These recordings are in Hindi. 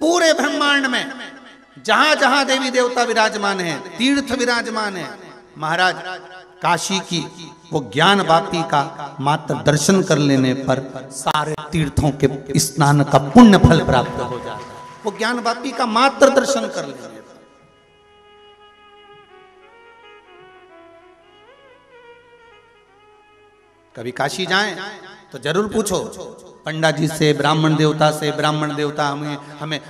पूरे ब्रह्मांड में जहां जहां देवी देवता विराजमान है, तीर्थ विराजमान है, महाराज काशी की वो ज्ञान वापी का मात्र दर्शन कर लेने पर सारे तीर्थों के स्नान का पुण्य फल प्राप्त हो जाता है। वो ज्ञान वापी का मात्र दर्शन कर लेने पर। कभी काशी जाएं तो जरूर पूछो पंडा जी से, ब्राह्मण देवता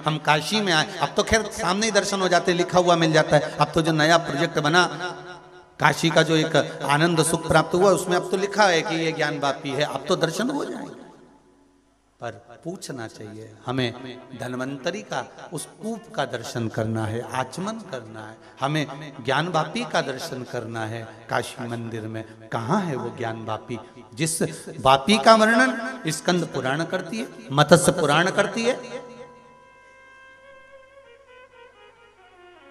हम काशी में आए। अब तो खैर सामने ही दर्शन हो जाते, लिखा हुआ मिल जाता है। अब तो जो नया प्रोजेक्ट बना काशी का, जो एक आनंद सुख प्राप्त हुआ, उसमें अब तो लिखा है कि ये ज्ञान वापी है, अब तो दर्शन हो जाएंगे। पर पूछना चाहिए, हमें धन्वंतरी का उस कूप का दर्शन करना है, आचमन करना है, हमें ज्ञान वापी का दर्शन करना है। काशी मंदिर में कहाँ है वो ज्ञान वापी, जिस वापी का वर्णन स्कंद पुराण करती है, मत्स्य पुराण करती है,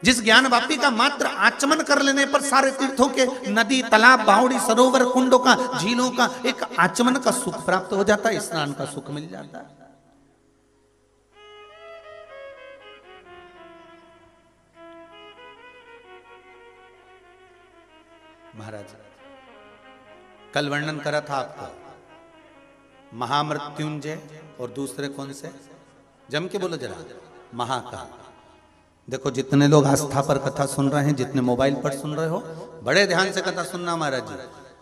जिस ज्ञान वापी का मात्र आचमन कर लेने पर सारे तीर्थों के नदी, तालाब, बावड़ी, सरोवर, कुंडों का, झीलों का एक आचमन का सुख प्राप्त हो जाता है, स्नान का सुख मिल जाता है। महाराज कल वर्णन करा था आपको महामृत्युंजय, और दूसरे कौन से, जम के बोलो जरा, महाकाल। देखो जितने लोग आस्था पर कथा सुन रहे हैं, जितने मोबाइल पर सुन रहे हो, बड़े ध्यान से कथा सुनना। महाराज जी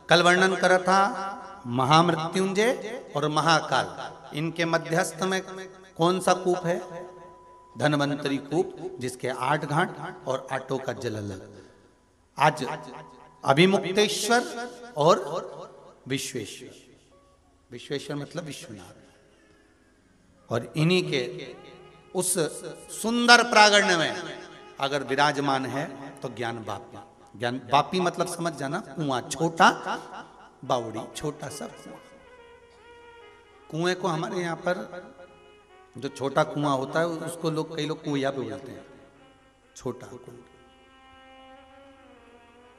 कल वर्णन करा था महामृत्युंजय और महाकाल, इनके मध्यस्थ में कौन सा कूप है, धन्वंतरी कूप, जिसके 8 घाट और 8 का जल अलग। आज अभिमुक्तेश्वर और विश्वेश्वर, विश्वेश्वर मतलब विश्वनाथ, और इन्हीं के उस सुंदर प्रांगण में अगर विराजमान है तो ज्ञान वापी। ज्ञान वापी मतलब समझ जाना, कुआं, छोटा बावड़ी, छोटा सा कुआं। कुएं को हमारे यहाँ पर जो छोटा कुआं होता है उसको लोग, कई लोग कुइया पे बोलते हैं, छोटा कुआं।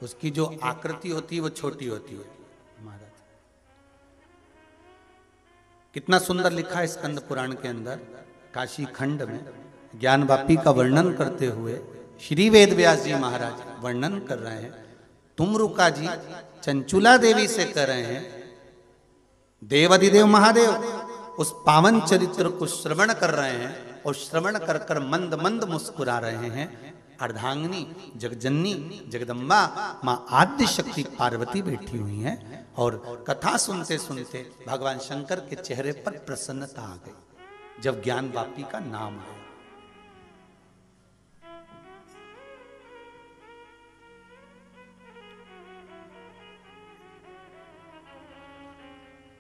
उसकी जो आकृति होती है वो छोटी होती है। महाराज कितना सुंदर लिखा है स्कंद पुराण के अंदर, काशी खंड में ज्ञान वापी का वर्णन करते हुए श्री वेद व्यास जी महाराज वर्णन कर रहे हैं। तुमरुका जी चंचुला देवी से कर रहे हैं, देवाधिदेव महादेव उस पावन चरित्र को श्रवण कर रहे हैं, और श्रवण कर कर मंद मंद मुस्कुरा रहे हैं। अर्धांगिनी जगजननी जगदम्बा माँ आद्य शक्ति पार्वती बैठी हुई हैं, और कथा सुनते सुनते भगवान शंकर के चेहरे पर प्रसन्नता आ गई जब ज्ञान वापी का नाम आया।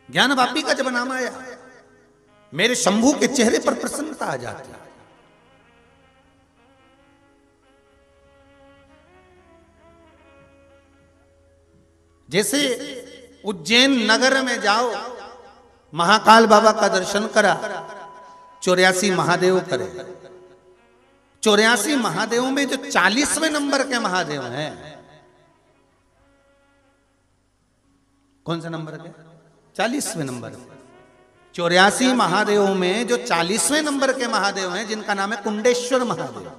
ज्ञान वापी का जब नाम आया, मेरे शंभू के चेहरे पर प्रसन्नता आ जाती है। जैसे उज्जैन नगर में जाओ, महाकाल बाबा का दर्शन करा, 84 महादेव करे। 84 महादेवों में जो 40वें नंबर के महादेव हैं, कौन सा नंबर के, 40वें नंबर। 84 महादेवों में जो 40वें नंबर के महादेव हैं, जिनका नाम है कुंडेश्वर महादेव।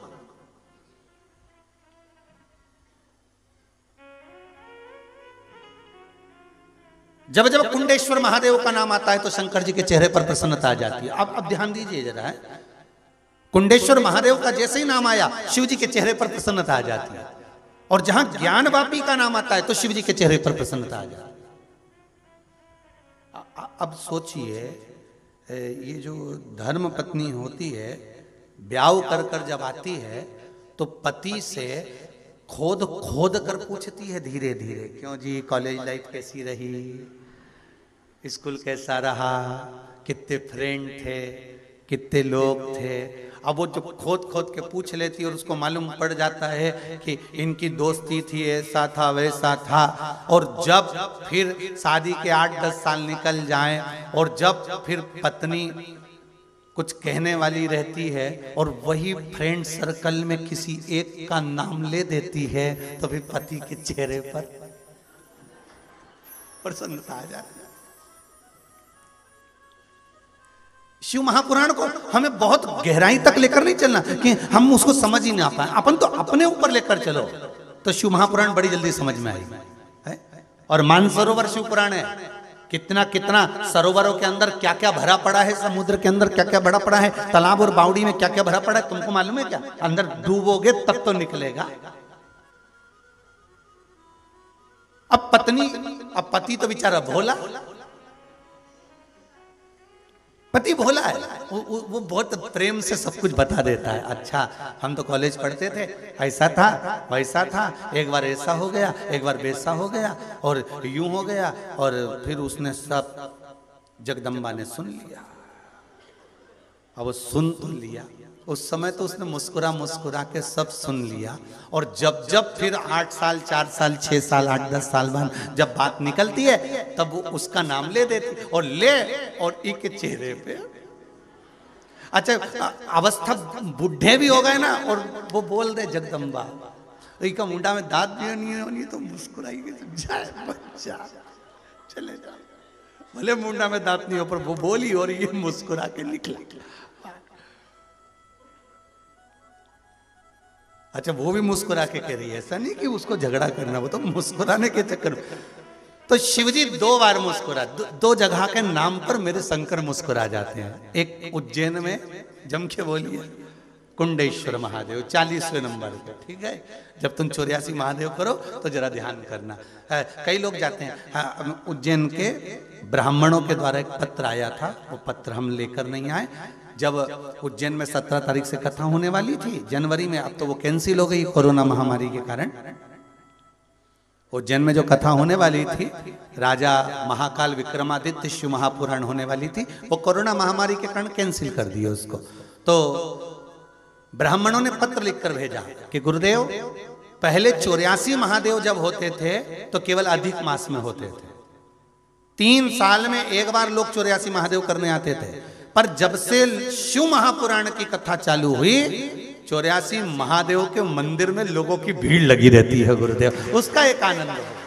जब जब कुंडेश्वर महादेव का नाम आता है तो शंकर जी के चेहरे पर प्रसन्नता आ जाती है। अब ध्यान दीजिए जरा, है कुंडेश्वर महादेव का जैसे ही नाम आया, शिव जी के चेहरे पर प्रसन्नता आ जाती है, और जहां ज्ञान वापी का नाम आता है तो शिव जी के चेहरे पर प्रसन्नता आ जाती है। अब सोचिए, ये जो धर्म पत्नी होती है, ब्याह कर कर जब आती है तो पति से खोद खोद कर पूछती है धीरे धीरे, क्यों जी कॉलेज लाइफ कैसी रही, स्कूल कैसा रहा, कितने फ्रेंड थे, कितने लोग थे। अब वो जो खोद खोद के पूछ लेती है, और उसको मालूम पड़ जाता है कि इनकी दोस्ती थी, ऐसा था वैसा था। और जब फिर शादी के 8-10 साल निकल जाएं, और जब फिर पत्नी कुछ कहने वाली रहती है और वही फ्रेंड सर्कल में किसी एक का नाम ले देती है, तो फिर पति के चेहरे पर प्रसन्नता आ जाती है। शिव महापुराण को हमें बहुत गहराई तक लेकर नहीं चलना कि हम उसको समझ ही ना पाए, अपन तो अपने ऊपर लेकर चलो तो शिव महापुराण बड़ी जल्दी समझ में आई है। और मानसरोवर शिव पुराण है, कितना कितना सरोवरों के अंदर क्या क्या भरा पड़ा है, समुद्र के अंदर क्या क्या भरा पड़ा है, तालाब और बावड़ी में क्या क्या भरा पड़ा है, तुमको मालूम है क्या? अंदर डूबोगे तब तो निकलेगा। अब पति तो बेचारा भोला, पति भोला है, वो बहुत प्रेम से सब कुछ बता देता है। अच्छा हम तो कॉलेज पढ़ते थे, ऐसा था वैसा था, एक बार ऐसा हो गया, एक बार वैसा हो गया, और यूं हो गया, और फिर उसने सब जगदम्बा ने सुन लिया। अब वो सुन तो लिया, उस समय तो उसने मुस्कुरा मुस्कुरा के सब सुन लिया, और जब जब फिर 8 साल 4 साल 6 साल 8-10 साल बाद जब बात निकलती है तब वो उसका नाम ले देती, और ले और एक चेहरे पे, अच्छा अवस्था बुढ़े भी हो गए ना, और वो बोल दे जगदम्बा, का मुंडा में दांत भी नहीं होनी तो मुस्कुराएगी, जाए बच्चा चले जा, भले मुंडा में दांत नहीं हो पर वो बोली और ये मुस्कुरा के निकला। अच्छा वो भी मुस्कुरा के कह रही है, ऐसा नहीं कि उसको झगड़ा करना, वो तो मुस्कुराने के चक्कर। तो शिवजी 2 बार मुस्कुरा, 2 जगह के नाम पर मेरे शंकर मुस्कुरा जाते हैं। एक उज्जैन में जम के बोलिए कुंडेश्वर महादेव 40वें नंबर पे, ठीक है। जब तुम 84 महादेव करो तो जरा ध्यान करना। कई लोग जाते हैं, उज्जैन के ब्राह्मणों के द्वारा एक पत्र आया था, वो पत्र हम लेकर नहीं आए। जब उज्जैन में 17 तारीख से कथा होने वाली थी जनवरी में, अब तो वो कैंसिल हो गई कोरोना महामारी के कारण। उज्जैन में जो कथा होने वाली थी, राजा महाकाल विक्रमादित्य शिव महापुराण होने वाली थी, वो कोरोना महामारी के कारण कैंसिल कर दिए उसको। तो ब्राह्मणों ने पत्र लिखकर भेजा कि गुरुदेव पहले 84 महादेव जब होते थे तो केवल अधिक मास में होते थे, 3 साल में एक बार लोग 84 महादेव करने आते थे, पर जब से शिव महापुराण की कथा चालू हुई 84 महादेव के मंदिर में लोगों की भीड़ लगी रहती है गुरुदेव, उसका एक आनंद है।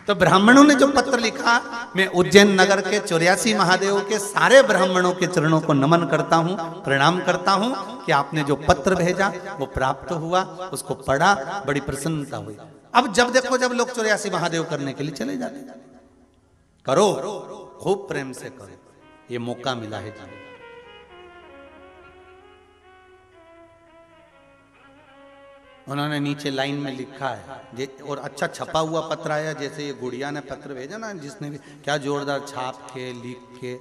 तो ब्राह्मणों ने जो पत्र लिखा, मैं उज्जैन नगर के 84 महादेव के सारे ब्राह्मणों के चरणों को नमन करता हूं, प्रणाम करता हूं कि आपने जो पत्र भेजा वो प्राप्त हुआ, उसको पढ़ा, बड़ी प्रसन्नता हुई। अब जब देखो जब लोग 84 महादेव करने के लिए चले जाते, करो खूब प्रेम से करो, ये मौका मिला है जाने। उन्होंने नीचे लाइन में लिखा है, और अच्छा छपा हुआ पत्र आया, जैसे ये गुड़िया ने पत्र भेजा ना, जिसने भी क्या जोरदार छाप के लिख के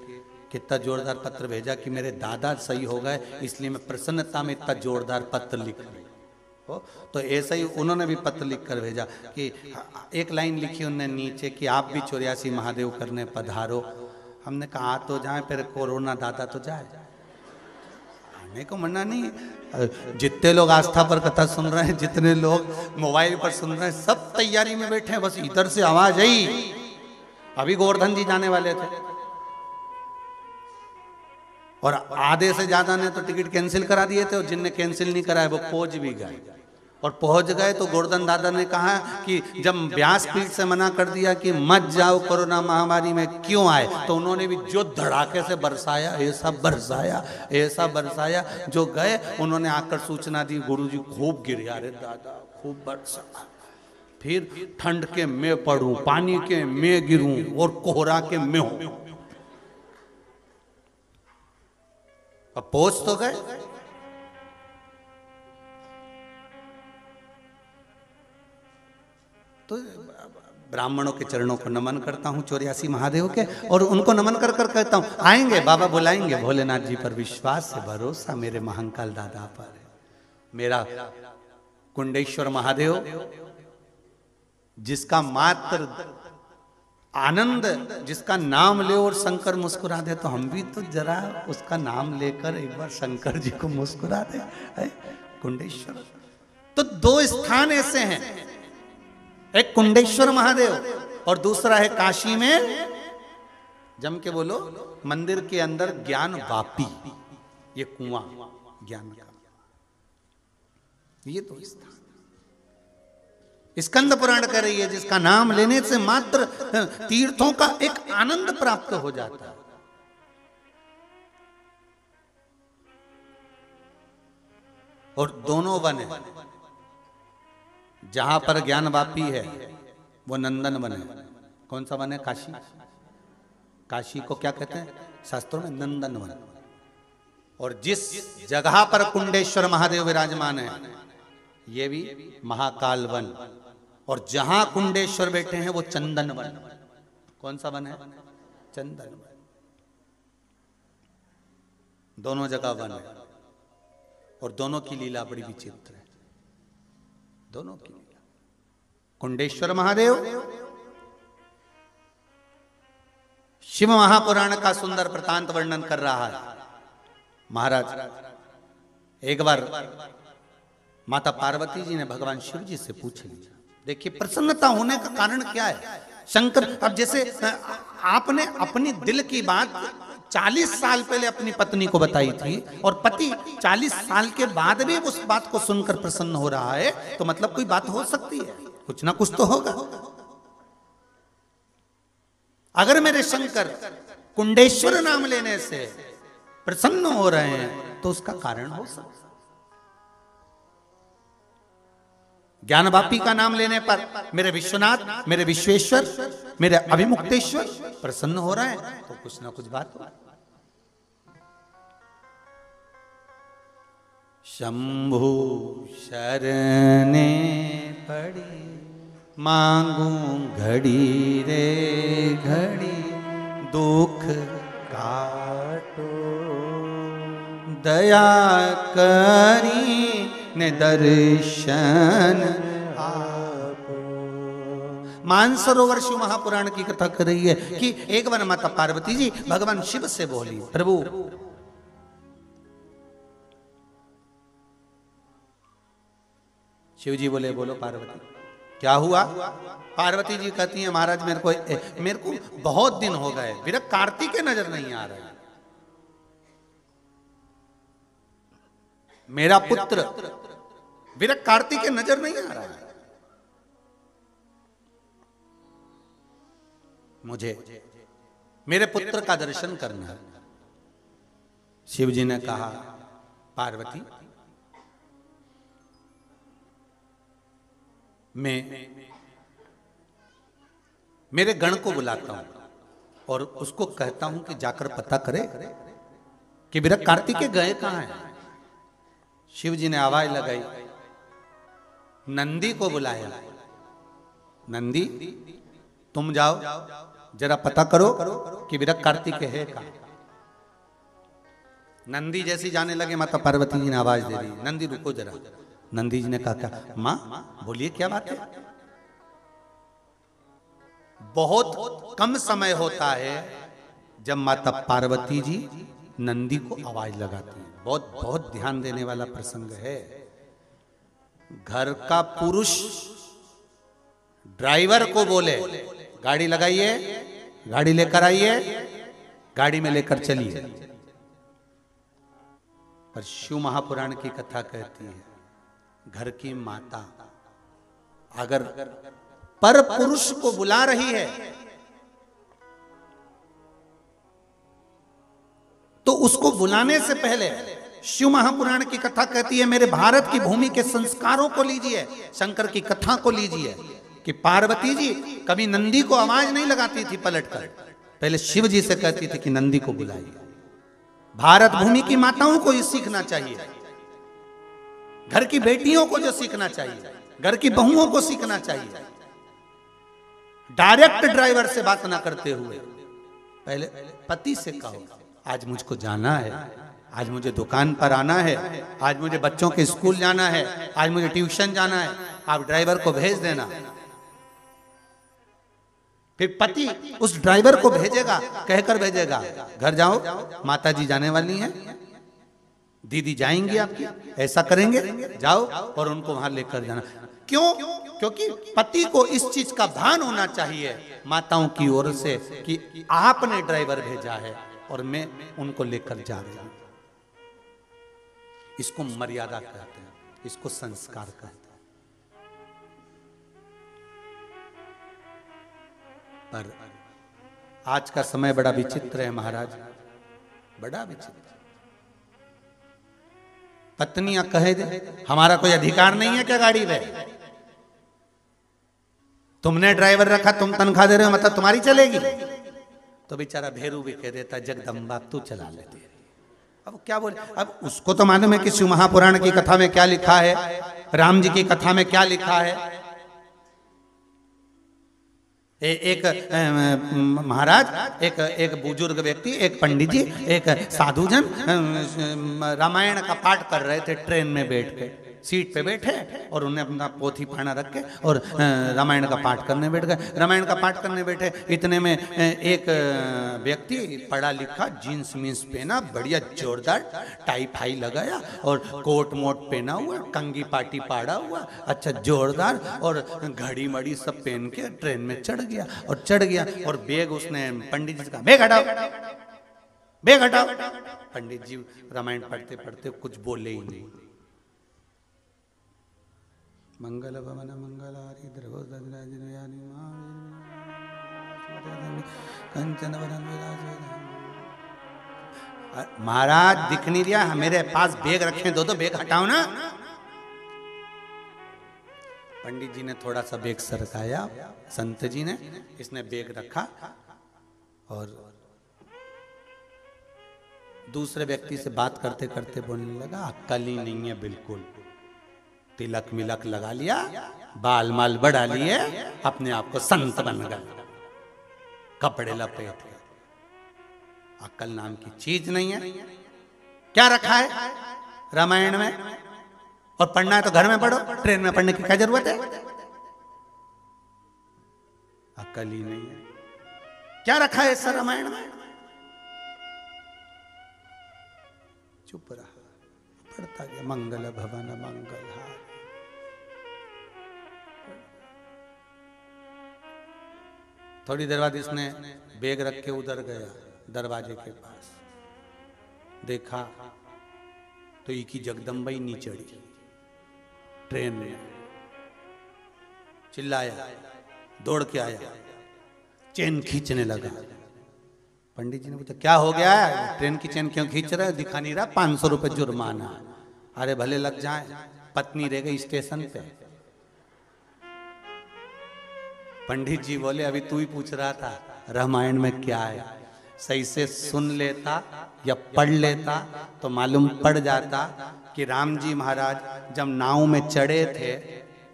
कितना जोरदार पत्र भेजा कि मेरे दादा सही हो गए, इसलिए मैं प्रसन्नता में इतना जोरदार पत्र लिख रही हो। तो ऐसा ही उन्होंने भी पत्र लिख कर भेजा कि एक लाइन लिखी उन्होंने नीचे कि आप भी 84 महादेव करने पधारो। हमने कहा तो जाए, फिर कोरोना दादा तो जाए, आने को मना नहीं। जितने लोग आस्था पर कथा सुन रहे हैं, जितने लोग मोबाइल पर सुन रहे हैं, सब तैयारी में बैठे हैं, बस इधर से आवाज आई। अभी गोवर्धन जी जाने वाले थे और आधे से ज्यादा ने तो टिकट कैंसिल करा दिए थे, और जिनने कैंसिल नहीं कराया वो पहुंच भी गए। और पहुंच गए तो गोवर्धन दादा ने कहा कि जब व्यासपीठ से मना कर दिया कि मत जाओ कोरोना महामारी में, क्यों आए, तो उन्होंने भी जो धड़ाके से बरसाया, ऐसा बरसाया, ऐसा बरसाया, जो गए उन्होंने आकर सूचना दी, गुरुजी खूब गिरे, अरे दादा खूब बरसा, फिर ठंड के मैं पड़ूं, पानी के मैं गिरूं, और कोहरा के मैं हूं। अब पहुंच तो गए। तो ब्राह्मणों के चरणों को नमन करता हूं, 84 महादेव के, और उनको नमन कर कर कहता हूं आएंगे बाबा, बुलाएंगे। भोलेनाथ जी पर विश्वास है, भरोसा मेरे महाकाल दादा पर है। मेरा कुंडेश्वर महादेव जिसका मात्र आनंद, जिसका नाम ले और शंकर मुस्कुरा दे, तो हम भी तो जरा उसका नाम लेकर एक बार शंकर जी को मुस्कुरा दे। कुंडेश्वर। तो 2 स्थान ऐसे हैं, एक कुंडेश्वर महादेव और दूसरा है काशी में, जम के बोलो, मंदिर के अंदर ज्ञान वापी, ये कुआं ज्ञान का, ये तो स्थान स्कंद पुराण कह रही है, जिसका नाम लेने से मात्र तीर्थों का एक आनंद प्राप्त हो जाता है। और दोनों वन है। जहां पर ज्ञान वापी है वो नंदन वन है। कौन सा वन है? काशी। काशी को क्या कहते हैं शास्त्रों में? नंदन वन। और जिस जगह पर कुंडेश्वर महादेव विराजमान है ये भी महाकाल वन। और जहां कुंडेश्वर बैठे हैं वो चंदन वन। कौन सा वन है? चंदन वन। दोनों जगह वन है और दोनों की लीला बड़ी विचित्र है। दोनों की लीला। कुंडेश्वर महादेव शिव महापुराण का सुंदर वृतांत वर्णन कर रहा है। महाराज एक बार माता पार्वती जी ने भगवान शिव जी से पूछ लिया। देखिए प्रसन्नता होने का कारण क्या है? शंकर, अब जैसे आपने अपनी दिल की बात 40 साल पहले अपनी पत्नी को बताई थी और पति 40 साल के बाद भी उस बात को सुनकर प्रसन्न हो रहा है, तो मतलब कोई बात हो सकती है, कुछ ना कुछ तो होगा। अगर मेरे शंकर कुंडेश्वर नाम लेने से प्रसन्न हो रहे हैं तो उसका कारण हो सकता है। ज्ञानवापी का नाम लेने पर मेरे विश्वनाथ, मेरे विश्वेश्वर, मेरे अभिमुक्तेश्वर प्रसन्न हो रहे हैं तो कुछ ना कुछ बात हो। शंभु शरणे पड़ी मांगू घड़ी रे घड़ी दुख काटो दया करी ने दर्शन आपो। मानसरोवर शिव महापुराण की कथा कर रही है कि एक बार माता पार्वती जी भगवान शिव से बोली, प्रभु शिव जी बोले बोलो पार्वती क्या हुआ? पार्वती जी कहती हैं महाराज मेरे को बहुत दिन हो गए विरक कार्तिकेय नजर नहीं आ रहा है। मेरा पुत्र विरक कार्तिकेय नजर नहीं आ रहा है। मुझे मेरे पुत्र का दर्शन करना है। शिव जी ने कहा पार्वती मैं मेरे गण को बुलाता हूं और उसको कहता हूं कि जाकर पता करे कि विरक कार्तिकेय गए कहां हैं। शिव जी ने आवाज लगाई, नंदी को बुलाया। नंदी तुम जाओ जरा पता करो कि विरक कार्तिकेय है कहां। नंदी जैसी जाने लगे माता पार्वती जी ने आवाज दे दी, नंदी रुको जरा। नंदी जी ने कहा क्या? मां बोलिए क्या बात है? बहुत कम समय होता है जब माता पार्वती जी नंदी को आवाज लगाती है। बहुत बहुत ध्यान देने वाला प्रसंग है। घर का पुरुष ड्राइवर को बोले गाड़ी लगाइए, गाड़ी लेकर आइए, गाड़ी में लेकर चलिए। पर शिव महापुराण की कथा कहती है घर की माता अगर पर पुरुष को बुला रही है तो उसको बुलाने से पहले शिव महापुराण की कथा कहती है मेरे भारत की भूमि के संस्कारों को लीजिए, शंकर की कथा को लीजिए कि पार्वती जी कभी नंदी को आवाज नहीं लगाती थी पलटकर, पहले शिव जी से कहती थी कि नंदी को बुलाइए। भारत भूमि की माताओं को ये सीखना चाहिए, घर की बेटियों को जो सीखना चाहिए, घर की बहुओं को सीखना चाहिए। डायरेक्ट ड्राइवर से बात ना करते हुए पहले पति से कहो आज मुझको जाना है, आज मुझे दुकान पर आना है, आज मुझे बच्चों के स्कूल जाना है, आज मुझे ट्यूशन जाना है, आप ड्राइवर को भेज देना। फिर पति उस ड्राइवर को भेजेगा, कहकर भेजेगा घर जाओ माता जी जाने वाली हैं, दीदी जाएंगी आपकी, ऐसा करेंगे, जाओ और उनको वहां लेकर जाना। क्यों? क्योंकि पति को इस चीज का भान होना चाहिए माताओं की ओर से कि आपने ड्राइवर भेजा है और मैं उनको लेकर जा रही हूं। इसको मर्यादा कहते हैं, इसको संस्कार कहते हैं। पर आज का समय बड़ा विचित्र है महाराज, बड़ा विचित्र। पत्नियां कहे दे हमारा कोई अधिकार नहीं है क्या गाड़ी पे? तुमने ड्राइवर रखा, तुम तनख्वाह दे रहे हो, मतलब तुम्हारी चलेगी? तो बेचारा भेरू भी कह देता जगदम्बा तू चला लेती। अब क्या बोले, अब उसको तो मालूम है कि शिव महापुराण की कथा में क्या लिखा है, राम जी की कथा में क्या लिखा है। एक महाराज, एक बुजुर्ग व्यक्ति, एक पंडित जी, एक साधुजन रामायण का पाठ कर रहे थे ट्रेन में बैठ के, सीट पे बैठे और उन्हें अपना पोथी पाना रख के और रामायण का पाठ करने बैठ गए। रामायण का पाठ करने बैठे, इतने में एक व्यक्ति पढ़ा लिखा, जीन्स मीन्स पहना, बढ़िया जोरदार टाई फाई लगाया और कोट मोट पहना हुआ, कंगी पाटी पाड़ा हुआ, अच्छा जोरदार, और घड़ी मड़ी सब पहन के ट्रेन में चढ़ गया और बैग उसने पंडित जी का, बैग हटाओ बैग हटाओ। पंडित जी रामायण पढ़ते पढ़ते कुछ बोले ही नहीं। मंगल भवन मंगलारी कंचन महाराज दिख नहीं दिया, मेरे पास बैग रखे, दो बैग हटाओ ना। पंडित जी ने थोड़ा सा बैग सरकाया, संत जी ने, इसने बैग रखा और दूसरे व्यक्ति से बात करते करते बोलने लगा, अक्ल ही नहीं है बिल्कुल, तिलक मिलक लगा लिया, बाल माल बढ़ा लिए, अपने आप को संत बन गए, कपड़े लपेट गए, अक्ल नाम की चीज नहीं है। क्या रखा है रामायण में? और पढ़ना है तो घर में पढ़ो, ट्रेन में पढ़ने की क्या जरूरत है? अक्ल ही नहीं है। क्या रखा है सर रामायण में? चुप रहा, पढ़ता गया, मंगल भवन मंगल हार। थोड़ी देर बाद इसने बैग रख के उधर गया दरवाजे के पास, देखा तो एक ही जगदम्बा ही नीचे चढ़ी ट्रेन में, चिल्लाया, दौड़ के आया, चेन खींचने लगा। पंडित जी ने पूछा क्या हो गया है, ट्रेन की चेन क्यों खींच रहा है? दिखा नहीं रहा, 500 रुपए जुर्माना। अरे भले लग जाए, पत्नी रह गई स्टेशन पे। पंडित जी बोले अभी तू ही पूछ रहा था रामायण में क्या है, सही से सुन लेता या पढ़ लेता तो मालूम पड़ जाता कि राम जी महाराज जब नाव में चढ़े थे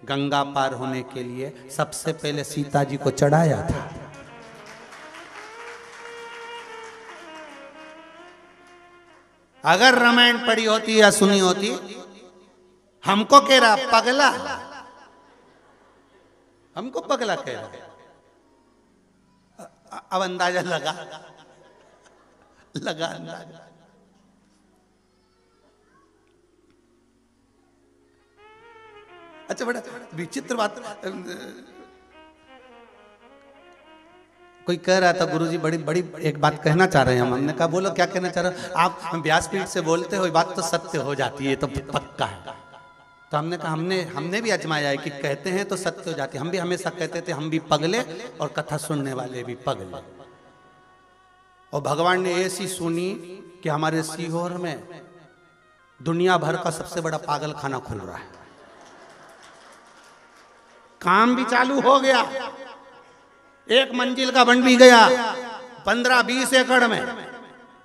गंगा पार होने के लिए, सबसे पहले सीता जी को चढ़ाया था। अगर रामायण पढ़ी होती या सुनी होती, हमको कह रहा पगला, हमको पगला कह रहा। अब अंदाजा लगा अंदाजा। अच्छा, बड़ा विचित्र बात, कोई कह रहा था गुरुजी बड़ी बड़ी एक बात कहना चाह रहे हैं हम। हमने कहा बोलो क्या कहना चाह रहे हो आप? व्यासपीठ से बोलते हो बात तो सत्य हो जाती है, तो पक्का है। तो हमने कहा हमने भी आजमाया है कि कहते हैं तो सत्य हो जाती है। हम भी हमेशा कहते थे हम भी पगले और कथा सुनने वाले भी पगले, और भगवान ने ऐसी सुनी कि हमारे सीहोर में दुनिया भर का सबसे बड़ा पागल खाना खुल रहा है, काम भी चालू हो गया, 1 मंजिल का बन भी गया 15-20 एकड़ में।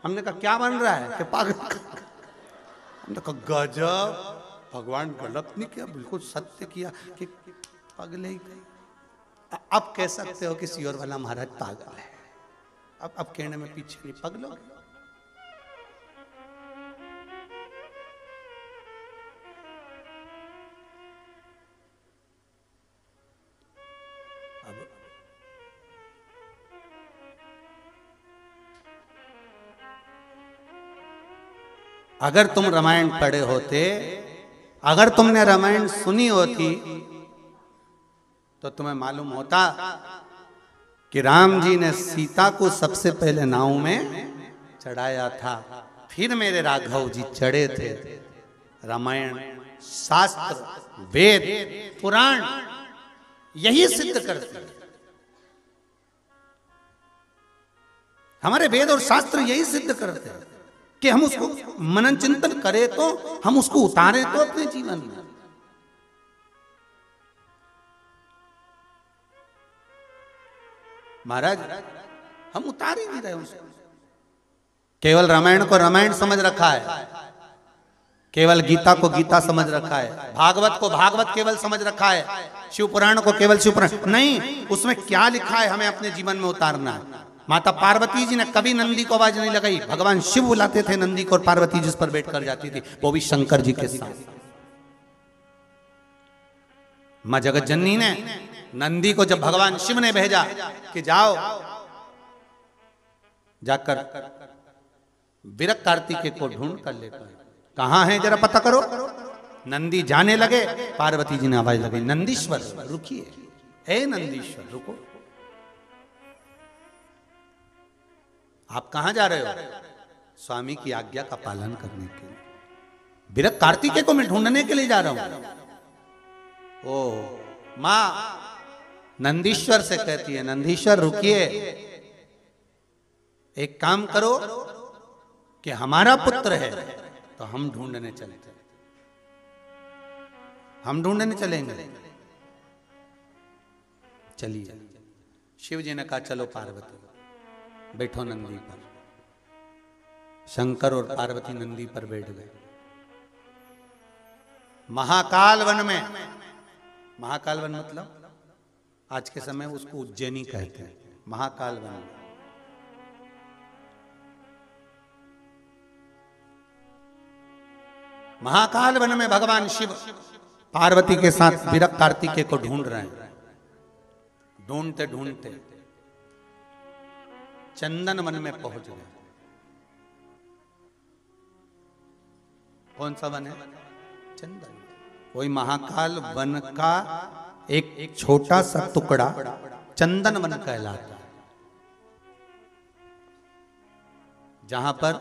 हमने कहा क्या बन रहा है? कि पागल। हमने कहा गजब, भगवान गलत नहीं किया, बिल्कुल सत्य किया कि पगले ही गए। अब कह सकते हो कि सीहोर वाला महाराज पागल है, अब कहने में पीछे नहीं, पगलो। अगर तुम रामायण पढ़े होते, अगर तुमने रामायण सुनी होती तो तुम्हें मालूम होता कि राम जी ने सीता को सबसे पहले नाव में चढ़ाया था, फिर मेरे राघव जी चढ़े थे। रामायण, शास्त्र, वेद, पुराण यही सिद्ध करते हैं, हमारे वेद और शास्त्र यही सिद्ध करते हैं कि हम उसको मनन चिंतन करें तो हम उसको उतारें तो अपने जीवन में। महाराज हम उतार ही नहीं रहे उसको। केवल रामायण को रामायण समझ रखा है, केवल गीता को गीता समझ रखा है, भागवत को भागवत केवल समझ रखा है, शिव पुराण को केवल शिव पुराण नहीं। उसमें क्या लिखा है हमें अपने जीवन में उतारना है। माता पार्वती जी ने कभी नंदी को आवाज नहीं लगाई, भगवान शिव बुलाते थे नंदी को और पार्वती जिस पर बैठ कर जाती थी, वो भी शंकर जी के साथ। मां जगत जननी ने नंदी को जब भगवान शिव ने भेजा कि जाओ जाकर विरक कार्तिकेय को ढूंढ कर लेकर, कहां है जरा पता करो। नंदी जाने लगे, पार्वती जी ने आवाज लगाई, नंदीश्वर रुकिए, हे नंदीश्वर रुको, आप कहां जा रहे हो? स्वामी की आज्ञा का पालन करने के लिए, विरक कार्तिकेय को मैं ढूंढने के लिए जा रहा हूं। ओ मां नंदीश्वर से कहती है, नंदीश्वर रुकिए, एक काम करो कि हमारा पुत्र है तो हम ढूंढने चलते, हम ढूंढने चलेंगे। चलिए, शिव जी ने कहा चलो पार्वती बैठो नंदी पर। शंकर और पार्वती नंदी पर बैठ गए। महाकाल वन में, महाकाल वन मतलब आज के समय उसको उज्जैनी कहते हैं, महाकाल वन। महाकाल वन में भगवान शिव पार्वती के साथ विरक कार्तिकेय को ढूंढ रहे हैं। ढूंढते ढूंढते चंदन वन में पहुंच गए। कौन सा वन है? चंदन। कोई महाकाल वन का एक छोटा सा टुकड़ा चंदन वन कहलाता है, जहां पर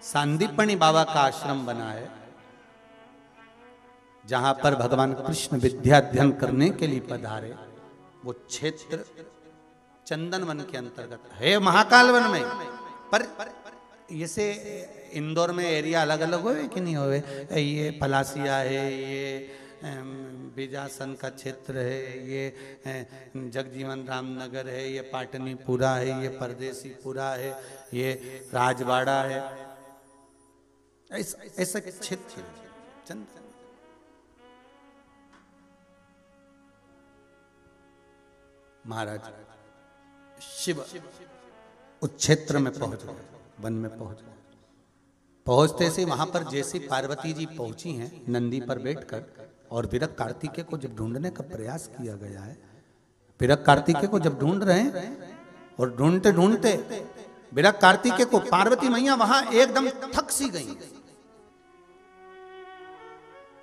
सांदीपनी बाबा का आश्रम बना है, जहां पर भगवान कृष्ण विद्या अध्ययन करने के लिए पधारे। वो क्षेत्र चंदन वन के अंतर्गत है, महाकाल वन में। पर जैसे इंदौर में एरिया अलग अलग होवे कि नहीं होवे, ये पलासिया है, ये बीजासन का क्षेत्र है, ये जगजीवन रामनगर है, ये पाटनीपुरा है, ये परदेसीपुरा है, ये राजवाड़ा है, ऐसा क्षेत्र चंदन। महाराज शिव उस क्षेत्र में पहुंच गए, वन में पहुंच गए। पहुंचते से वहां पर जैसे पार्वती जी पहुंची हैं नंदी पर बैठकर, और विरक कार्तिकेय को जब ढूंढने का प्रयास किया गया है, विरक कार्तिकेय को जब ढूंढ रहे हैं और ढूंढते ढूंढते विरक कार्तिकेय को पार्वती मैया वहां एकदम थक सी गई,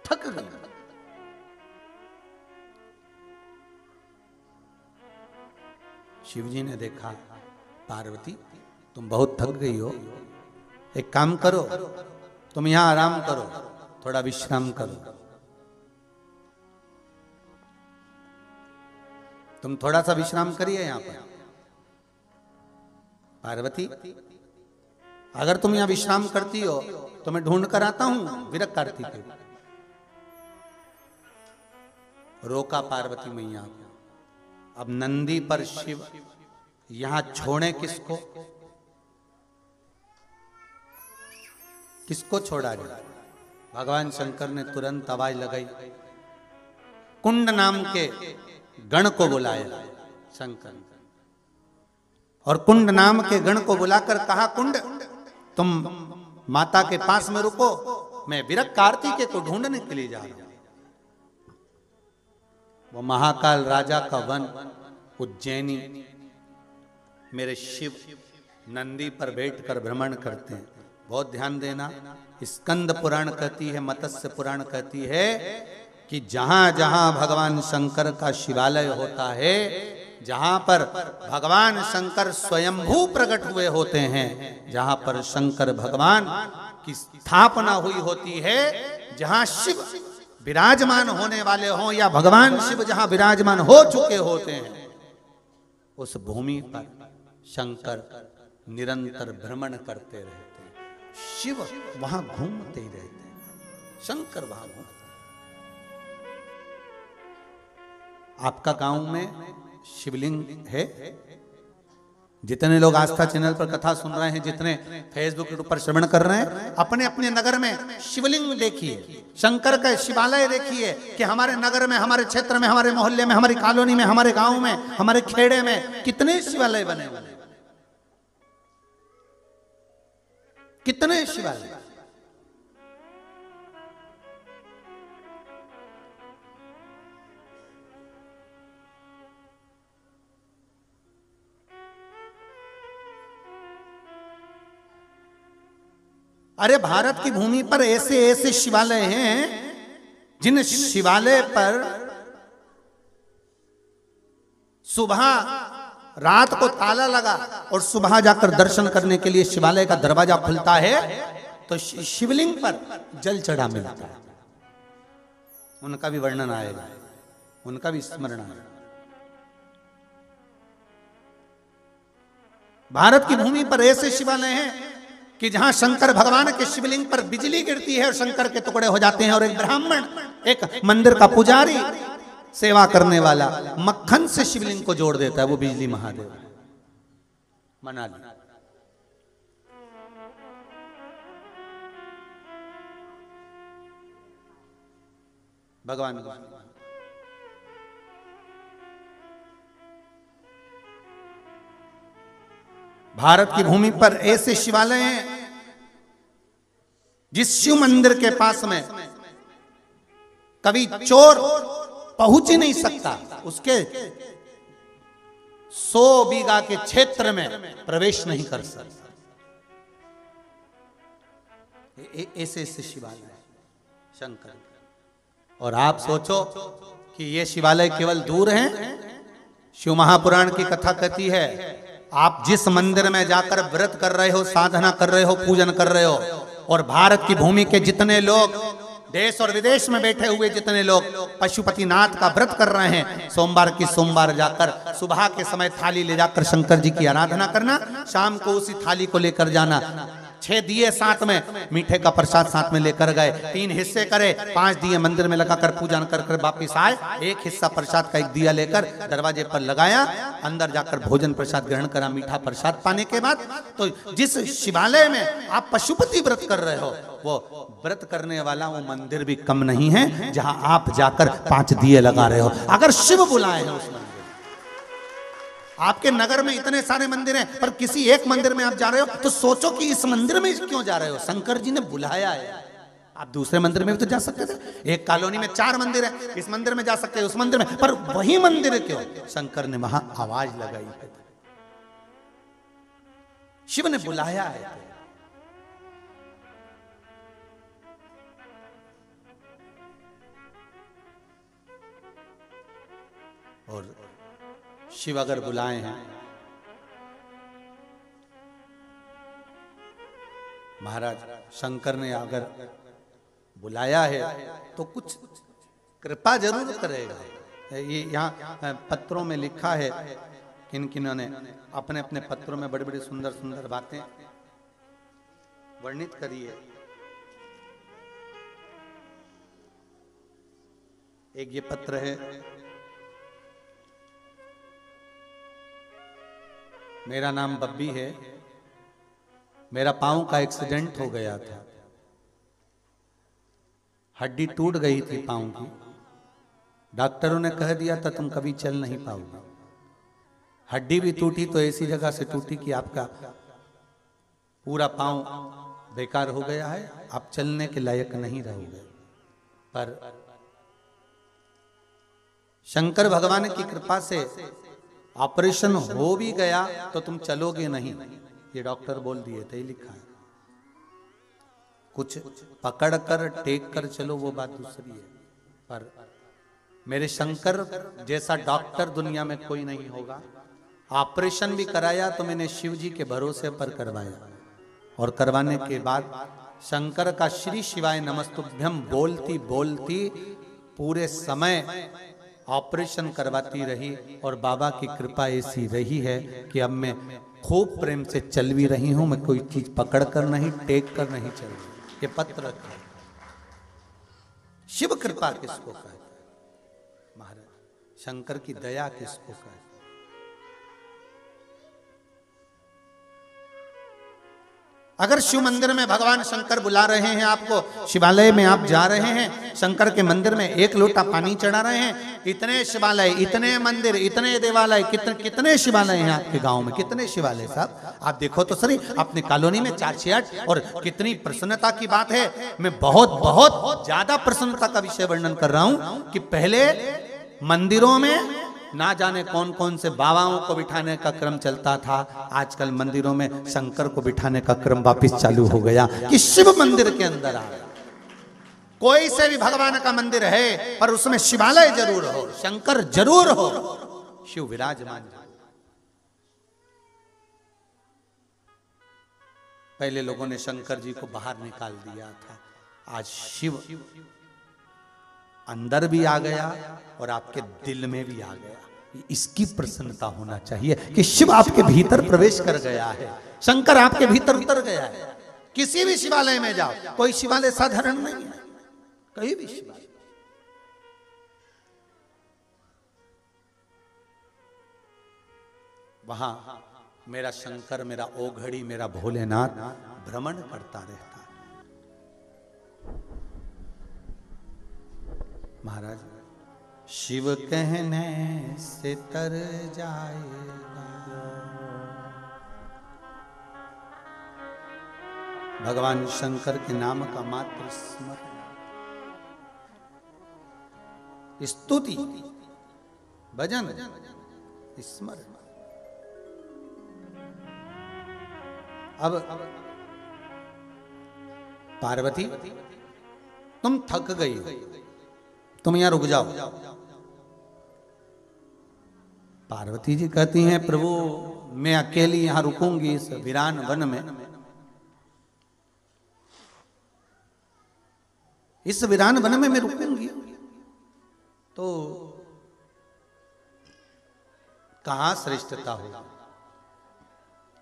थक गई। शिव जी ने देखा, पार्वती तुम बहुत थक गई हो, एक काम करो, तुम यहां आराम करो, थोड़ा विश्राम करो, तुम थोड़ा सा विश्राम करिए यहां पर। पार्वती अगर तुम यहां विश्राम करती हो तो मैं ढूंढ कर आता हूं विरक कार्तिकेय। रोका पार्वती मैया को। अब नंदी पर शिव यहां छोड़े किसको? किसको छोड़ा जाए? भगवान शंकर ने तुरंत आवाज लगाई, कुंड नाम के गण को बुलाया शंकर, और कुंड नाम के गण को बुलाकर कहा, कुंड तुम माता के पास में रुको, मैं विरक कार्तिकेय को ढूंढने के लिए जा रहा हूं। वो महाकाल राजा का वन उज्जैनी, मेरे शिव नंदी पर बैठकर भ्रमण करते हैं। बहुत ध्यान देना, स्कंद पुराण कहती है, मत्स्य पुराण कहती है कि जहां जहां भगवान शंकर का शिवालय होता है, जहां पर भगवान शंकर स्वयंभू प्रकट हुए होते हैं, जहां पर शंकर भगवान की स्थापना हुई होती है, जहां शिव विराजमान होने वाले हों या भगवान शिव जहां विराजमान हो चुके होते हैं, उस भूमि पर शंकर निरंतर भ्रमण करते रहते हैं। शिव वहां घूमते ही रहते हैं, शंकर वहां घूमते। आपका गांव में शिवलिंग है? जितने लोग आस्था चैनल पर कथा सुन रहे हैं, जितने फेसबुक यूट्यूब पर श्रवण कर रहे हैं, अपने अपने नगर में शिवलिंग देखिए, शंकर का शिवालय देखिए कि हमारे नगर में, हमारे क्षेत्र में, हमारे मोहल्ले में, हमारी कॉलोनी में, हमारे गांव में, हमारे खेड़े में कितने शिवालय बने हुए हैं, कितने शिवालय। अरे भारत की भूमि पर ऐसे ऐसे शिवालय हैं जिन शिवालय पर सुबह रात को ताला लगा और सुबह जाकर दर्शन करने के लिए शिवालय का दरवाजा खुलता है तो शिवलिंग पर जल चढ़ा मिलता है। उनका भी वर्णन आएगा, उनका भी स्मरण आएगा। भारत की भूमि पर ऐसे शिवालय हैं कि जहां शंकर भगवान के शिवलिंग पर बिजली गिरती है और शंकर के टुकड़े हो जाते हैं, और एक ब्राह्मण, एक मंदिर का पुजारी, सेवा करने वाला मक्खन से शिवलिंग को जोड़ देता है, वो बिजली महादेव मना ली। भगवान भारत की भूमि पर ऐसे शिवालय हैं जिस शिव मंदिर के पास में कभी चोर पहुंच ही नहीं सकता, उसके 100 बीघा के क्षेत्र में प्रवेश नहीं कर सकता। ऐसे ऐसे शिवालय शंकर। और आप सोचो कि ये शिवालय केवल दूर हैं। शिव महापुराण की कथा कहती है, आप जिस मंदिर में जाकर व्रत कर रहे हो, साधना कर रहे हो, पूजन कर रहे हो, और भारत की भूमि के जितने लोग, देश और विदेश में बैठे हुए जितने लोग पशुपतिनाथ का व्रत कर रहे हैं, सोमवार की सोमवार जाकर सुबह के समय थाली ले जाकर शंकर जी की आराधना करना, शाम को उसी थाली को लेकर जाना, 6 दिए साथ में, मीठे का प्रसाद साथ में लेकर गए, 3 हिस्से करे, 5 दिए मंदिर में लगाकर पूजन कर कर वापिस आए, 1 हिस्सा प्रसाद का 1 दिया लेकर दरवाजे पर लगाया, अंदर जाकर भोजन प्रसाद ग्रहण करा। मीठा प्रसाद पाने के बाद तो जिस शिवालय में आप पशुपति व्रत कर रहे हो, वो व्रत करने वाला वो मंदिर भी कम नहीं है जहां आप जाकर 5 दिए लगा रहे हो। अगर शिव बुलाए हैं उस मंदिर, आपके नगर में इतने सारे मंदिर हैं, पर किसी एक मंदिर में आप जा रहे हो तो सोचो कि इस मंदिर में क्यों जा रहे हो? शंकर जी ने बुलाया है। आप दूसरे मंदिर में भी तो जा सकते थे। एक कॉलोनी में 4 मंदिर है, इस मंदिर में जा सकते हैं, उस मंदिर में, पर वही मंदिर क्यों? शंकर ने वहां आवाज लगाई है, शिव ने बुलाया है। और शिव अगर बुलाए हैं, महाराज शंकर ने अगर बुलाया है तो कुछ कृपा जरूर करेगा। ये यहाँ पत्रों में लिखा है, किन किन्हों ने अपने अपने पत्रों में बड़ी बड़ी सुंदर सुंदर बातें वर्णित करी है। एक ये पत्र है, मेरा नाम बब्बी है, मेरा पांव का एक्सीडेंट हो गया था, हड्डी टूट गई थी पांव की, डॉक्टरों ने कह दिया था तुम कभी चल नहीं पाओगे। हड्डी भी टूटी तो ऐसी जगह से टूटी कि आपका पूरा पांव बेकार हो गया है, आप चलने के लायक नहीं रहोगे। पर शंकर भगवान की कृपा से ऑपरेशन हो भी गया तो तुम चलोगे नहीं, ये डॉक्टर बोल दिए थे, लिखा है। कुछ पकड़ कर टेक कर चलो वो बात दूसरी है, पर मेरे शंकर जैसा डॉक्टर दुनिया में कोई नहीं होगा। ऑपरेशन भी कराया तो मैंने शिव जी के भरोसे पर करवाया, और करवाने के बाद शंकर का श्री शिवाय नमस्तुभ्यम बोलती बोलती पूरे समय ऑपरेशन करवाती रही और बाबा की कृपा ऐसी रही है कि अब मैं खूब प्रेम से चल भी रही हूं। मैं कोई चीज पकड़ कर नहीं, टेक कर नहीं चल रही। ये पत्र है। शिव कृपा किसको कहते हैं महाराज? शंकर की दया किसको कहते हैं? अगर शिव मंदिर में भगवान शंकर बुला रहे हैं आपको, शिवालय में आप जा रहे हैं, शंकर के मंदिर में एक लोटा पानी चढ़ा रहे हैं, इतने शिवालय, इतने मंदिर, इतने देवालय, कितने शिवालय हैं आपके गांव में? कितने शिवालय साहब? आप देखो तो सही, अपने कॉलोनी में 4-6 और कितनी प्रसन्नता की बात है। मैं बहुत बहुत ज्यादा प्रसन्नता का विषय वर्णन कर रहा हूं कि पहले मंदिरों में ना जाने कौन कौन से बाबाओं को बिठाने का क्रम चलता था, आजकल मंदिरों में शंकर को बिठाने का क्रम वापस चालू हो गया कि शिव मंदिर के अंदर आ गया। कोई से भी भगवान का मंदिर है पर उसमें शिवालय जरूर हो, शंकर जरूर हो, शिव विराजमान। पहले लोगों ने शंकर जी को बाहर निकाल दिया था, आज शिव अंदर भी आ गया और आपके दिल में भी आ गया। इसकी प्रसन्नता होना चाहिए कि शिव आपके भीतर प्रवेश कर गया है, शंकर आपके भीतर उतर गया है। किसी भी शिवालय में जाओ, कोई शिवालय साधारण नहीं है, कहीं भी शिवालय। वहां मेरा शंकर, मेरा ओघड़ी, मेरा भोलेनाथ भ्रमण करता रहता। महाराज, शिव कहने से तर जाएगा, भगवान शंकर के नाम का मात्र स्मरण, स्तुति, भजन, स्मरण। अब पार्वती, तुम थक गई, तुम यहां रुक जाओ। पार्वती जी कहती हैं, प्रभु मैं अकेली यहां रुकूंगी इस वीरान वन में, इस वीरान वन में मैं रुकूंगी तो कहां श्रेष्ठता होगी?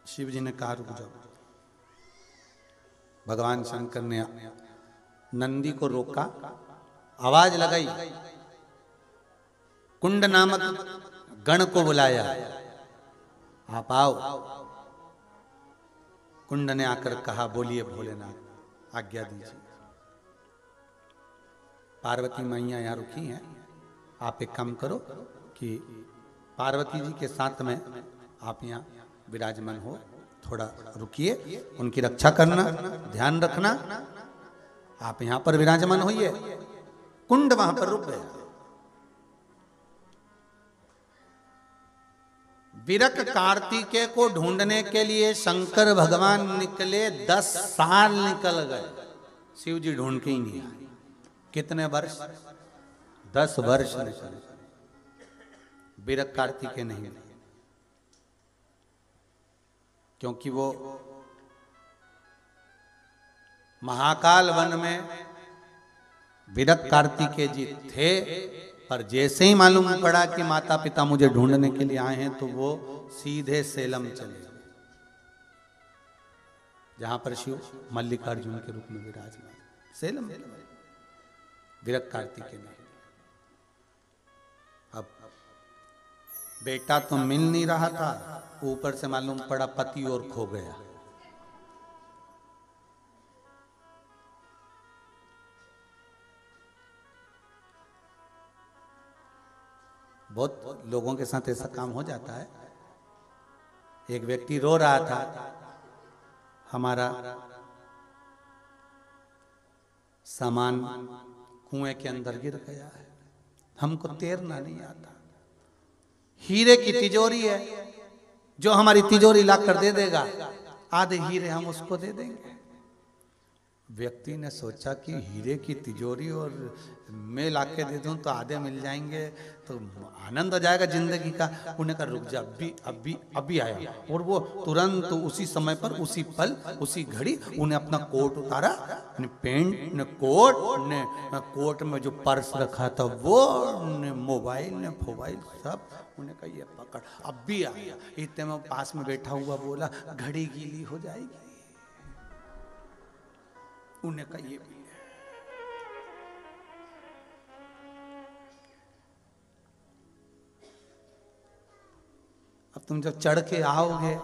शिव जी ने कहा रुक जाओ। भगवान शंकर ने नंदी को रोका, आवाज लगाई, कुंड नामक गण को बुलाया, आप आओ। कुंड ने आकर कहा, बोलिए भोलेनाथ आज्ञा दीजिए। पार्वती मैया यहां रुकी हैं, आप एक काम करो कि पार्वती जी के साथ में आप यहाँ विराजमान हो, थोड़ा रुकिए, उनकी रक्षा करना, ध्यान रखना, आप यहां पर विराजमान होइए। कुंड वहां पर रुक गया। विरक कार्तिकेय को ढूंढने के लिए शंकर भगवान निकले, 10 साल निकल गए, शिव जी ढूंढ के ही नहीं आए। कितने वर्ष? 10 वर्ष निकल। विरक कार्तिकेय नहीं, क्योंकि वो महाकाल वन में विरक कार्तिकेय जी थे, पर जैसे ही मालूम पड़ा कि माता पिता मुझे ढूंढने के लिए आए हैं तो वो सीधे सेलम चले गए, जहां पर शिव मल्लिकार्जुन के रूप में विराजमान। सेलम विरक कार्तिकेय नहीं। अब बेटा तो मिल नहीं रहा था, ऊपर से मालूम पड़ा पति और खो गया। बहुत लोगों के साथ ऐसा काम हो जाता है। एक व्यक्ति रो रहा था, हमारा सामान कुएं के अंदर गिर गया है, हमको तैरना नहीं आता। हीरे की तिजोरी है, जो हमारी तिजोरी ला कर दे देगा, आधे हीरे हम उसको दे देंगे। व्यक्ति ने सोचा कि हीरे की तिजोरी और मैं लाके दे दूं तो आधे मिल जाएंगे तो आनंद हो जाएगा जिंदगी का। उन्हें कहा रुक जा, अभी आया। और वो तुरंत उसी समय पर, उसी पल, उसी घड़ी उन्हें अपना कोट उतारा, ने पेंट ने कोट ने कोट में जो पर्स रखा था वो ने मोबाइल ने फोबाइल सब, उन्हें कहा ये पकड़, अब भी आया। इतने में पास में बैठा हुआ बोला घड़ी गीली हो जाएगी। उन्हें कहा ये भी है। अब तुम जब चढ़ के आओगे,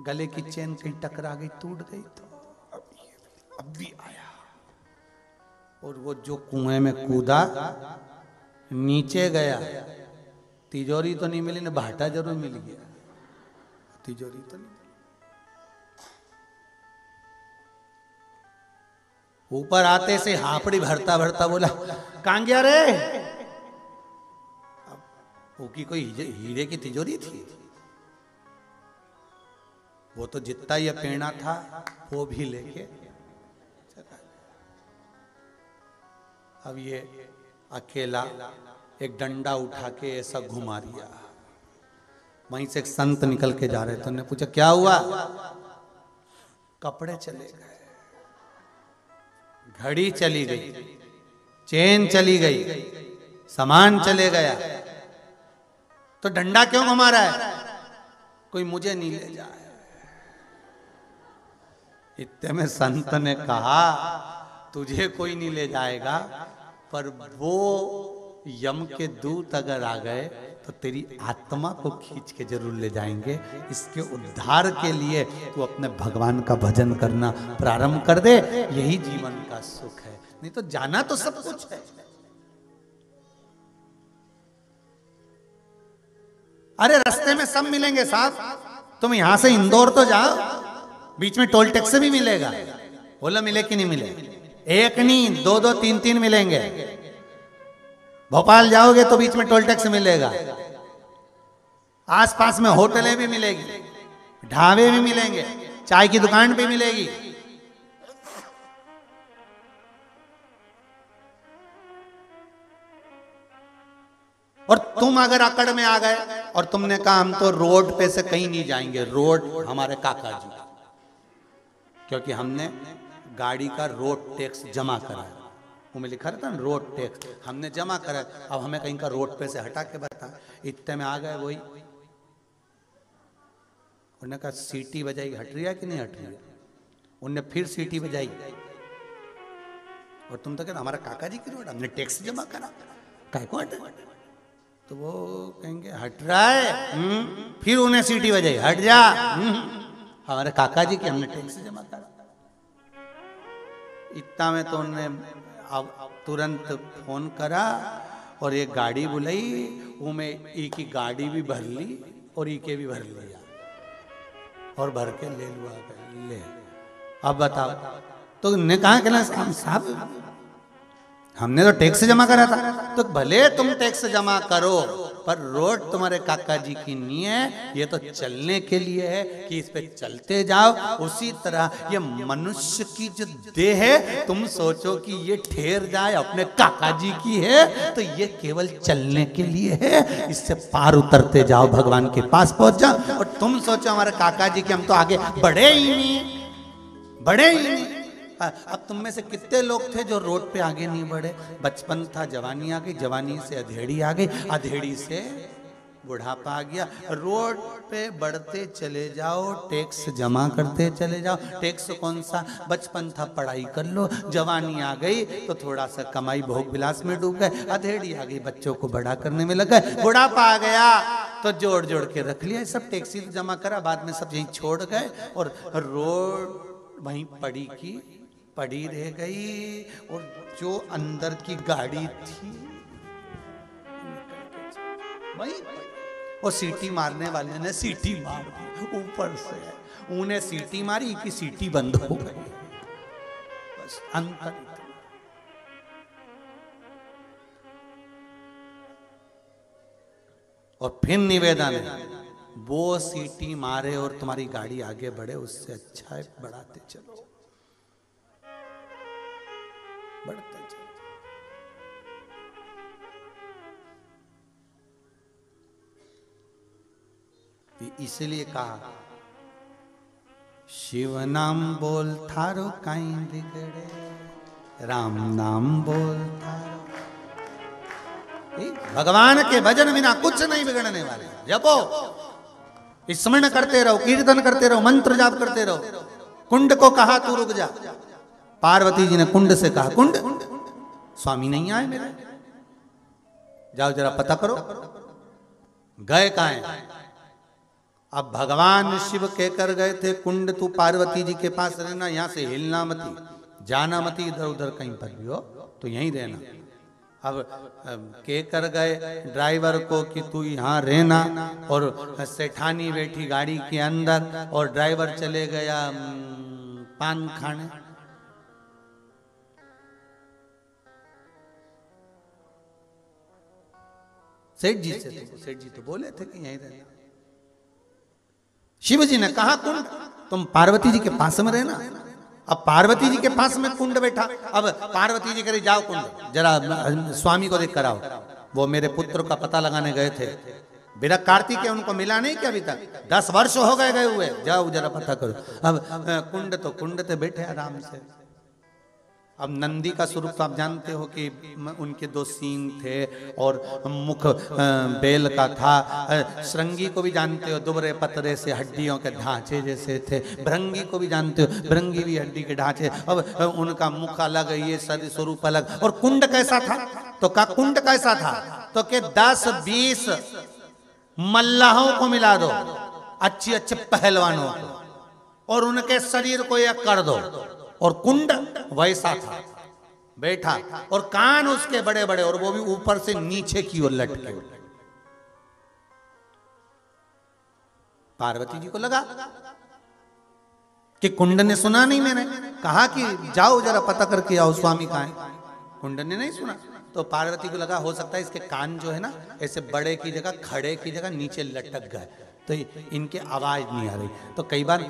गले की चेन कहीं टकरा गई, टूट गई, तो अब भी आया। और वो जो कुएं में कूदा, नीचे गया, तिजोरी तो नहीं मिली ना, भाटा जरूर मिल गया, तिजोरी तो नहीं। ऊपर आते से हापड़ी भरता भरता बोला कहां गया रे? वो की कोई हीरे की तिजोरी थी, वो तो जितना ये पेड़ा था वो भी लेके चला। अब ये अकेला एक डंडा उठा के ऐसा घुमा दिया। वहीं से एक संत निकल के जा रहे थे, उन्होंने पूछा क्या हुआ? कपड़े चले गए, घड़ी चली गई, चेन चली गई, सामान चले गया, तो डंडा क्यों घुमा रहा है? कोई मुझे नहीं ले जाए। इतने में संत ने कहा तुझे कोई नहीं ले जाएगा, पर वो यम के दूत अगर आ गए तो तेरी आत्मा को खींच के जरूर ले जाएंगे। इसके उद्धार के लिए तू अपने भगवान का भजन करना प्रारंभ कर दे, यही जीवन का सुख है। नहीं तो जाना तो सब कुछ है। अरे रास्ते में सब मिलेंगे साहब, तुम यहां से इंदौर तो जाओ, बीच में टोल टैक्स भी मिलेगा। बोला मिले कि नहीं मिले? एक नहीं, दो दो तीन तीन मिलेंगे। भोपाल जाओगे तो बीच में टोल टैक्स मिलेगा, आसपास में होटलें भी मिलेगी, ढाबे भी मिलेंगे, चाय की दुकान भी मिलेगी। और तुम अगर अकड़ में आ गए और तुमने कहा हम तो रोड पे से कहीं नहीं जाएंगे, रोड हमारे काका जी, क्योंकि हमने गाड़ी का रोड टैक्स जमा करा है, वो में लिखा रहता है रोड टैक्स, हमने जमा करा, अब हमें कहीं का रोड पे से हटा के बता। इतने में आ गए वही, उन्होंने कहा सीटी बजाई, हट रही है कि नहीं हट रही है? उनने फिर सीटी बजाई, और तुम तो कहते हमारा काका जी की रोड, हमने टैक्स जमा करा, काय को हट? तो वो कहेंगे हट रहा है, फिर उन्हें सीटी बजाई, हट जा, हमारे काका जी की हमने टैक्स जमा करा। इतना में तो उन्होंने अब तुरंत फोन करा और एक गाड़ी बुलाई, वो में ई की गाड़ी भी भर ली और ई के भी भर लिया और भर के ले लुआ ले। अब बताओ, तो ने कहा कि ना साहब हमने तो टैक्स जमा करा था, तो भले तुम टैक्स जमा करो पर रोड तुम्हारे काका जी की नहीं है, ये तो चलने के लिए है कि इस पे चलते जाओ। उसी तरह ये मनुष्य की जो देह है, तुम सोचो कि ये ठहर जाए अपने काका जी की है, तो ये केवल चलने के लिए है। इससे पार उतरते जाओ, भगवान के पास पहुंच जाओ। और तुम सोचो हमारे काका जी के हम तो आगे बढ़े ही नहीं, बढ़े ही नहीं। अब तुम में से कितने लोग थे जो रोड पे आगे नहीं बढ़े? बचपन था, जवानी आ गई, जवानी से अधेड़ी आ गई, अधेड़ी से बुढ़ापा आ गया। रोड पे बढ़ते चले जाओ, टैक्स जमा करते चले जाओ। टैक्स कौन सा? बचपन था पढ़ाई कर लो, जवानी आ गई तो थोड़ा सा कमाई भोग विलास में डूब गए, अधेड़ी आ गई बच्चों को बड़ा करने में लग गए, बुढ़ापा आ गया तो जोड़ जोड़ के रख लिया, सब टैक्स ही जमा करा, बाद में सब यही छोड़ गए और रोड वहीं पड़ी रह गई। और जो अंदर की गाड़ी थी वही, और सीटी मारने वाले ने सीटी मार दी ऊपर से, उन्हें सीटी मारी कि सीटी बंद हो गई, बस अंतर। और फिर निवेदन है, वो सीटी मारे और तुम्हारी गाड़ी आगे बढ़े, उससे अच्छा है बढ़ाते चलो। बढ़ते चले। इसलिए कहा शिव नाम बोल थारो काई बिगड़े, राम नाम बोल थारो। भगवान के भजन बिना कुछ नहीं बिगड़ने वाले। जपो, स्मरण करते रहो, कीर्तन करते रहो, मंत्र जाप करते रहो। कुंड को कहा तू रुक जा, पार्वती जी ने कुंड से कहा कुंड स्वामी नहीं आए मेरे, जाओ जरा पता करो गए कहां हैं। अब भगवान शिव कहकर गए थे कुंड तू पार्वती जी के पास रहना, यहां से हिलना मती, जाना मती इधर उधर कहीं पर भी हो तो यहीं रहना। अब कहकर गए ड्राइवर को कि तू यहां रहना, और सेठानी बैठी गाड़ी के अंदर और ड्राइवर चले गया पान खाने। सेठ जी से, सेठ जी तो बोले थे कि यहीं रहना। शिव जी ने कहा कुंड तुम पार्वती जी के पास में रहना। अब पार्वती जी के पास में कुंड बैठा। अब पार्वती जी कह रही जाओ कुंड जरा स्वामी को देख कर आओ, वो मेरे पुत्र का पता लगाने गए थे, बिरक कार्तिक है, उनको मिला नहीं क्या अभी तक, 10 वर्ष हो गए गए हुए, जाओ जरा पता करो। अब कुंड तो कुंड पे बैठे आराम से। अब नंदी का स्वरूप तो आप जानते हो कि उनके 2 सींग थे और मुख बेल का था। श्रृंगी को भी जानते हो, दुबरे पतरे से हड्डियों के ढांचे जैसे थे। भृंगी को भी जानते हो, भृंगी भी हड्डी के ढांचे। अब उनका मुख अलग, ये शरीर स्वरूप अलग। और कुंड कैसा था तो का कुंड कैसा था तो के 10-20 मल्लाहों को मिला दो, अच्छे अच्छे पहलवानों को, और उनके शरीर को एक कर दो, और कुंड वैसा था बैठा, और कान उसके बड़े बड़े, और वो भी ऊपर से नीचे की ओर लटके। पार्वती जी को लगा कि कुंड ने सुना नहीं, मैंने कहा कि जाओ जरा पता करके आओ स्वामी कहां है, कुंड ने नहीं सुना। तो पार्वती को लगा हो सकता है इसके कान जो है ना ऐसे बड़े की जगह खड़े की जगह नीचे लटक गए, तो इनके आवाज नहीं आ रही। तो कई बार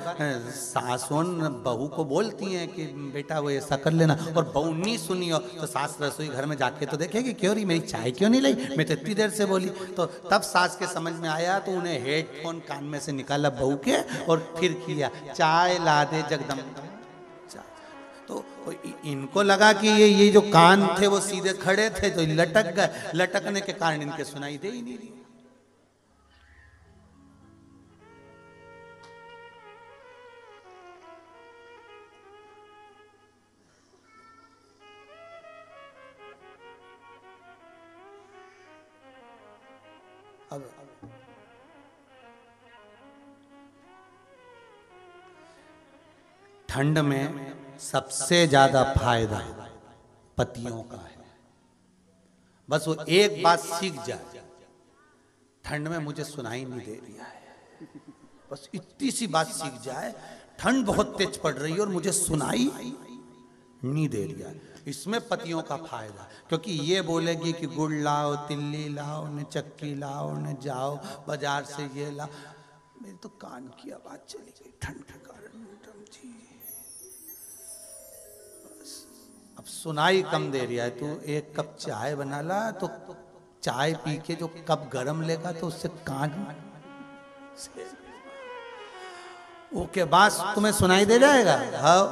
सासुन बहू को बोलती हैं कि बेटा वो ऐसा कर लेना, और बहू नहीं सुनी हो तो सास रसोई घर में जाके तो देखेगी क्यों रही, मेरी चाय क्यों नहीं लाई, मैं तो इतनी देर से बोली। तो तब सास के समझ में आया तो उन्हें हेडफोन कान में से निकाला बहू के, और फिर किया चाय ला दे जगदम्बा। तो इनको लगा कि ये जो कान थे वो सीधे खड़े थे, तो लटक गए, लटकने के कारण इनके सुनाई दे ही नहीं रही। अब ठंड में सबसे ज्यादा फायदा पतियों का है। बस वो एक बात सीख जाए, ठंड में मुझे सुनाई नहीं दे रहा है, बस इतनी सी बात सीख जाए, ठंड बहुत तेज पड़ रही है और मुझे सुनाई नहीं दे रहा है, इसमें पतियों का फायदा। क्योंकि ये बोलेगी कि गुड़ लाओ, तिल्ली लाओ, न चक्की लाओ, न जाओ बाजार से ये लाओ, मेरे तो कान की आवाज चली गई ठंड के कारण। अब सुनाई कम दे रहा है, तू एक कप चाय बना ला, तो चाय पी के जो कप गरम लेगा तो उससे कान ओके बाद तुम्हें सुनाई दे जाएगा। हाँ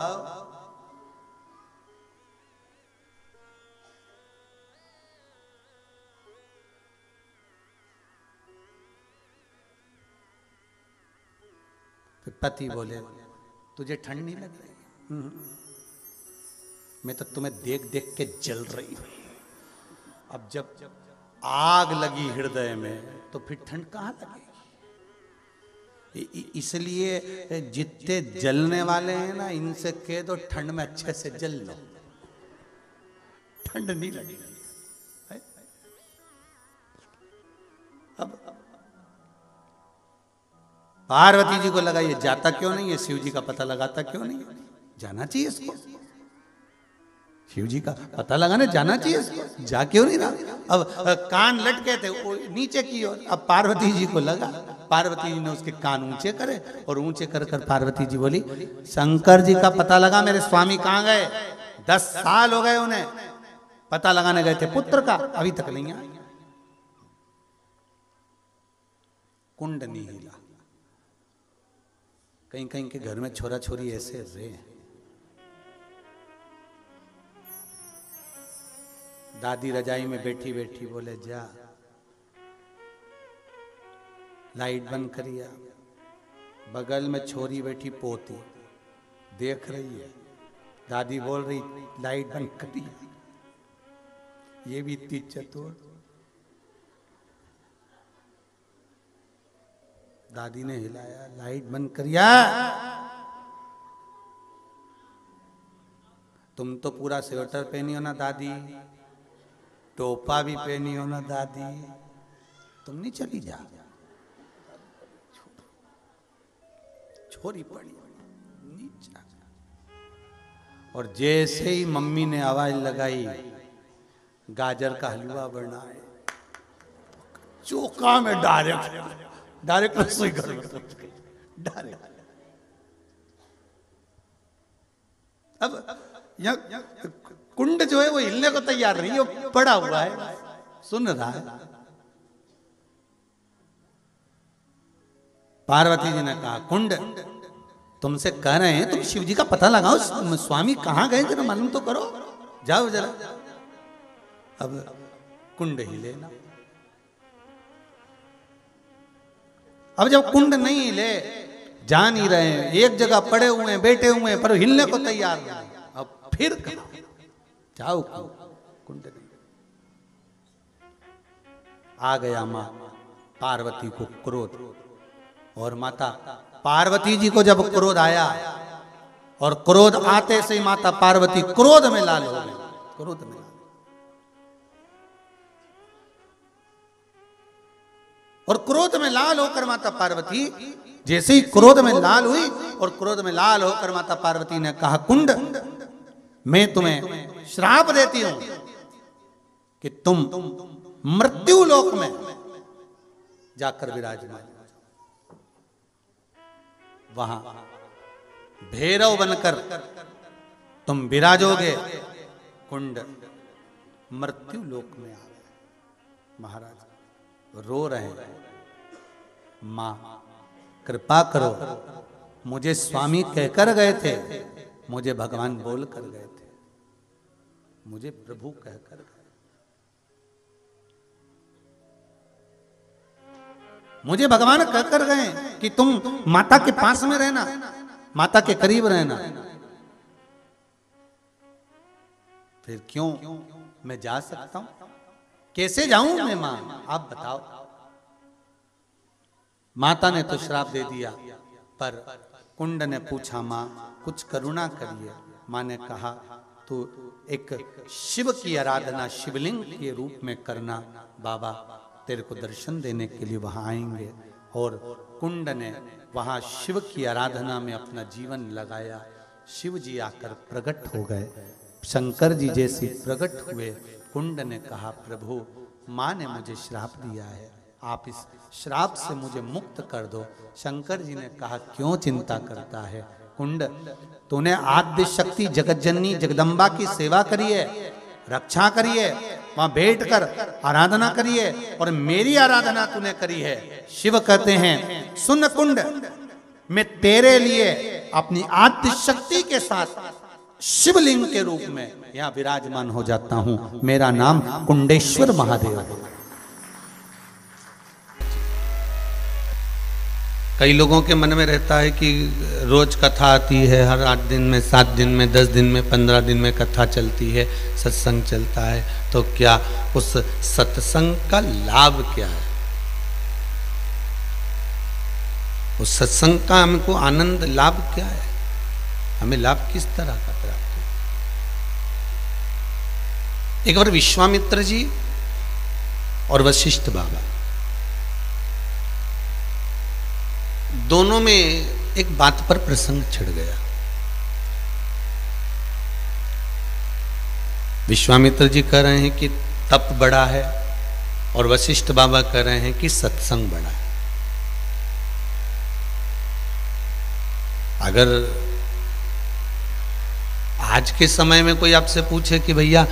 फिर पति बोले तुझे ठंड नहीं लग रही, मैं तो तुम्हें देख देख के जल रही हूं। अब जब आग लगी हृदय में तो फिर ठंड कहां लगेगी। इसलिए जितने जलने वाले हैं ना, इनसे कह दो ठंड में अच्छे से जल लो, ठंड नहीं लगेगी। अब पार्वती जी को लगा ये जाता क्यों नहीं है, शिव जी का पता लगाता क्यों नहीं, जाना चाहिए इसको, शिव जी का पता लगाने जाना चाहिए इसको, जा क्यों नहीं रहा। अब कान लटके थे नीचे की ओर, अब पार्वती जी को लगा, पार्वती जी ने उसके कान ऊंचे करे, और ऊंचे कर कर पार्वती जी बोली शंकर जी का पता लगा मेरे स्वामी कहां गए, 10 साल हो गए उन्हें, पता लगाने गए थे पुत्र का, अभी तक नहीं आए। कुंड नहीं हिला। कहीं कहीं के घर में छोरा छोरी ऐसे रहे। दादी रजाई में बैठी बैठी बोले जा लाइट बंद करिया। बगल में छोरी बैठी पोती देख रही है, दादी बोल रही लाइट बंद करिया। ये भी इतनी चतुर। दादी ने हिलाया, लाइट बंद करिया। तुम तो पूरा स्वेटर पहनी हो ना दादी, टोपा भी पहनी हो ना दादी, तुम नहीं चली जा। छोरी पड़ी नीचा। और जैसे ही मम्मी ने आवाज लगाई गाजर का हलवा बना है, चौका में डायरेक्ट रसोई घर में पहुंच गई डायरेक्ट। अब यहाँ कुंड जो है वो हिलने को तैयार नहीं, वो पड़ा हुआ है, सुन रहा है। पार्वती जी ने कहा कुंड तुमसे कह रहे हैं, तुम शिव जी का पता लगाओ, स्वामी कहां गए जरा मालूम तो करो, जाओ जरा। अब कुंड हिले ना। अब जब कुंड नहीं हिले, जान ही रहे हैं एक जगह पड़े हुए हैं, बैठे हुए हैं, पर हिलने को तैयार नहीं। अब फिर जाओ, कुंड नहीं। आ गया मां पार्वती को क्रोध, और माता पार्वती जी को जब क्रोध आया, और क्रोध आते से ही माता पार्वती क्रोध में लाल हो गई, क्रोध में। और क्रोध में लाल होकर माता पार्वती जैसे ही क्रोध में लाल हुई, और क्रोध में लाल होकर माता पार्वती ने कहा कुंड मैं तुम्हें श्राप देती हूं कि तुम मृत्यु लोक में जाकर विराजमान, वहां भैरव बनकर तुम विराजोगे। कुंड मृत्यु लोक में आ गए। महाराज रो रहे हैं, मां कृपा करो, मुझे स्वामी कहकर गए थे, मुझे भगवान बोल कर गए थे, मुझे प्रभु कहकर गए, मुझे भगवान कहकर गए कि तुम माता के पास में रहना, माता के करीब रहना। फिर क्यों मैं जा सकता हूं, कैसे जाऊं मैं मां, आप बताओ। माता ने तो श्राप दे दिया, पर कुंड ने पूछा मां कुछ करुणा करिए। मां ने कहा तो एक शिव की आराधना शिवलिंग के रूप में करना, बाबा तेरे को दर्शन देने के लिए वहां आएंगे। और कुंड ने वहां शिव की आराधना में अपना जीवन लगाया। शिव जी आकर प्रकट हो गए, शंकर जी जैसे प्रकट हुए। कुंड ने कहा प्रभु मां ने मुझे श्राप दिया है, आप इस श्राप से मुझे मुक्त कर दो। शंकर जी ने कहा क्यों चिंता करता है कुंड, तूने आद्य शक्ति जगतजननी जगदम्बा की सेवा करी है, रक्षा करी है, वहां बैठकर आराधना करी है, और मेरी आराधना तूने करी है। शिव कहते हैं सुन कुंड, मैं तेरे लिए अपनी आद्य शक्ति के साथ शिवलिंग के रूप में यहां विराजमान हो जाता हूं। मेरा नाम कुंडेश्वर महादेव है। कई लोगों के मन में रहता है कि रोज कथा आती है, हर 8 दिन में, 7 दिन में, 10 दिन में, 15 दिन में कथा चलती है, सत्संग चलता है, तो क्या उस सत्संग का लाभ क्या है? उस सत्संग का हमको आनंद लाभ क्या है? हमें लाभ किस तरह का प्राप्त हो? एक बार विश्वामित्र जी और वशिष्ठ बाबा दोनों में एक बात पर प्रसंग छिड़ गया। विश्वामित्र जी कह रहे हैं कि तप बड़ा है, और वशिष्ठ बाबा कह रहे हैं कि सत्संग बड़ा है। अगर आज के समय में कोई आपसे पूछे कि भैया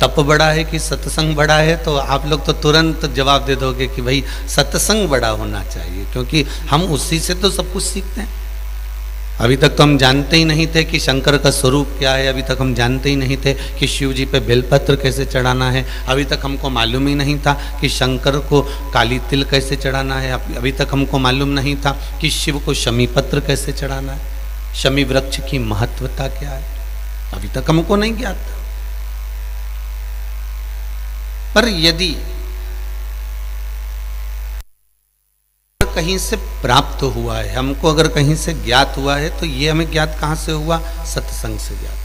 तप बड़ा है कि सत्संग बड़ा है, तो आप लोग तो तुरंत जवाब दे दोगे कि भाई सत्संग बड़ा होना चाहिए, क्योंकि हम उसी से तो सब कुछ सीखते हैं। अभी तक तो हम जानते ही नहीं थे कि शंकर का स्वरूप क्या है, अभी तक हम जानते ही नहीं थे कि शिव जी पे बेलपत्र कैसे चढ़ाना है, अभी तक हमको मालूम ही नहीं था कि शंकर को काली तिल कैसे चढ़ाना है, अभी तक हमको मालूम नहीं था कि शिव को शमी पत्र कैसे चढ़ाना है, शमी वृक्ष की महत्वता क्या है, अभी तक हमको नहीं ज्ञात था। पर यदि कहीं से प्राप्त हुआ है, हमको अगर कहीं से ज्ञात हुआ है, तो ये हमें ज्ञात कहां से हुआ? सत्संग से ज्ञात।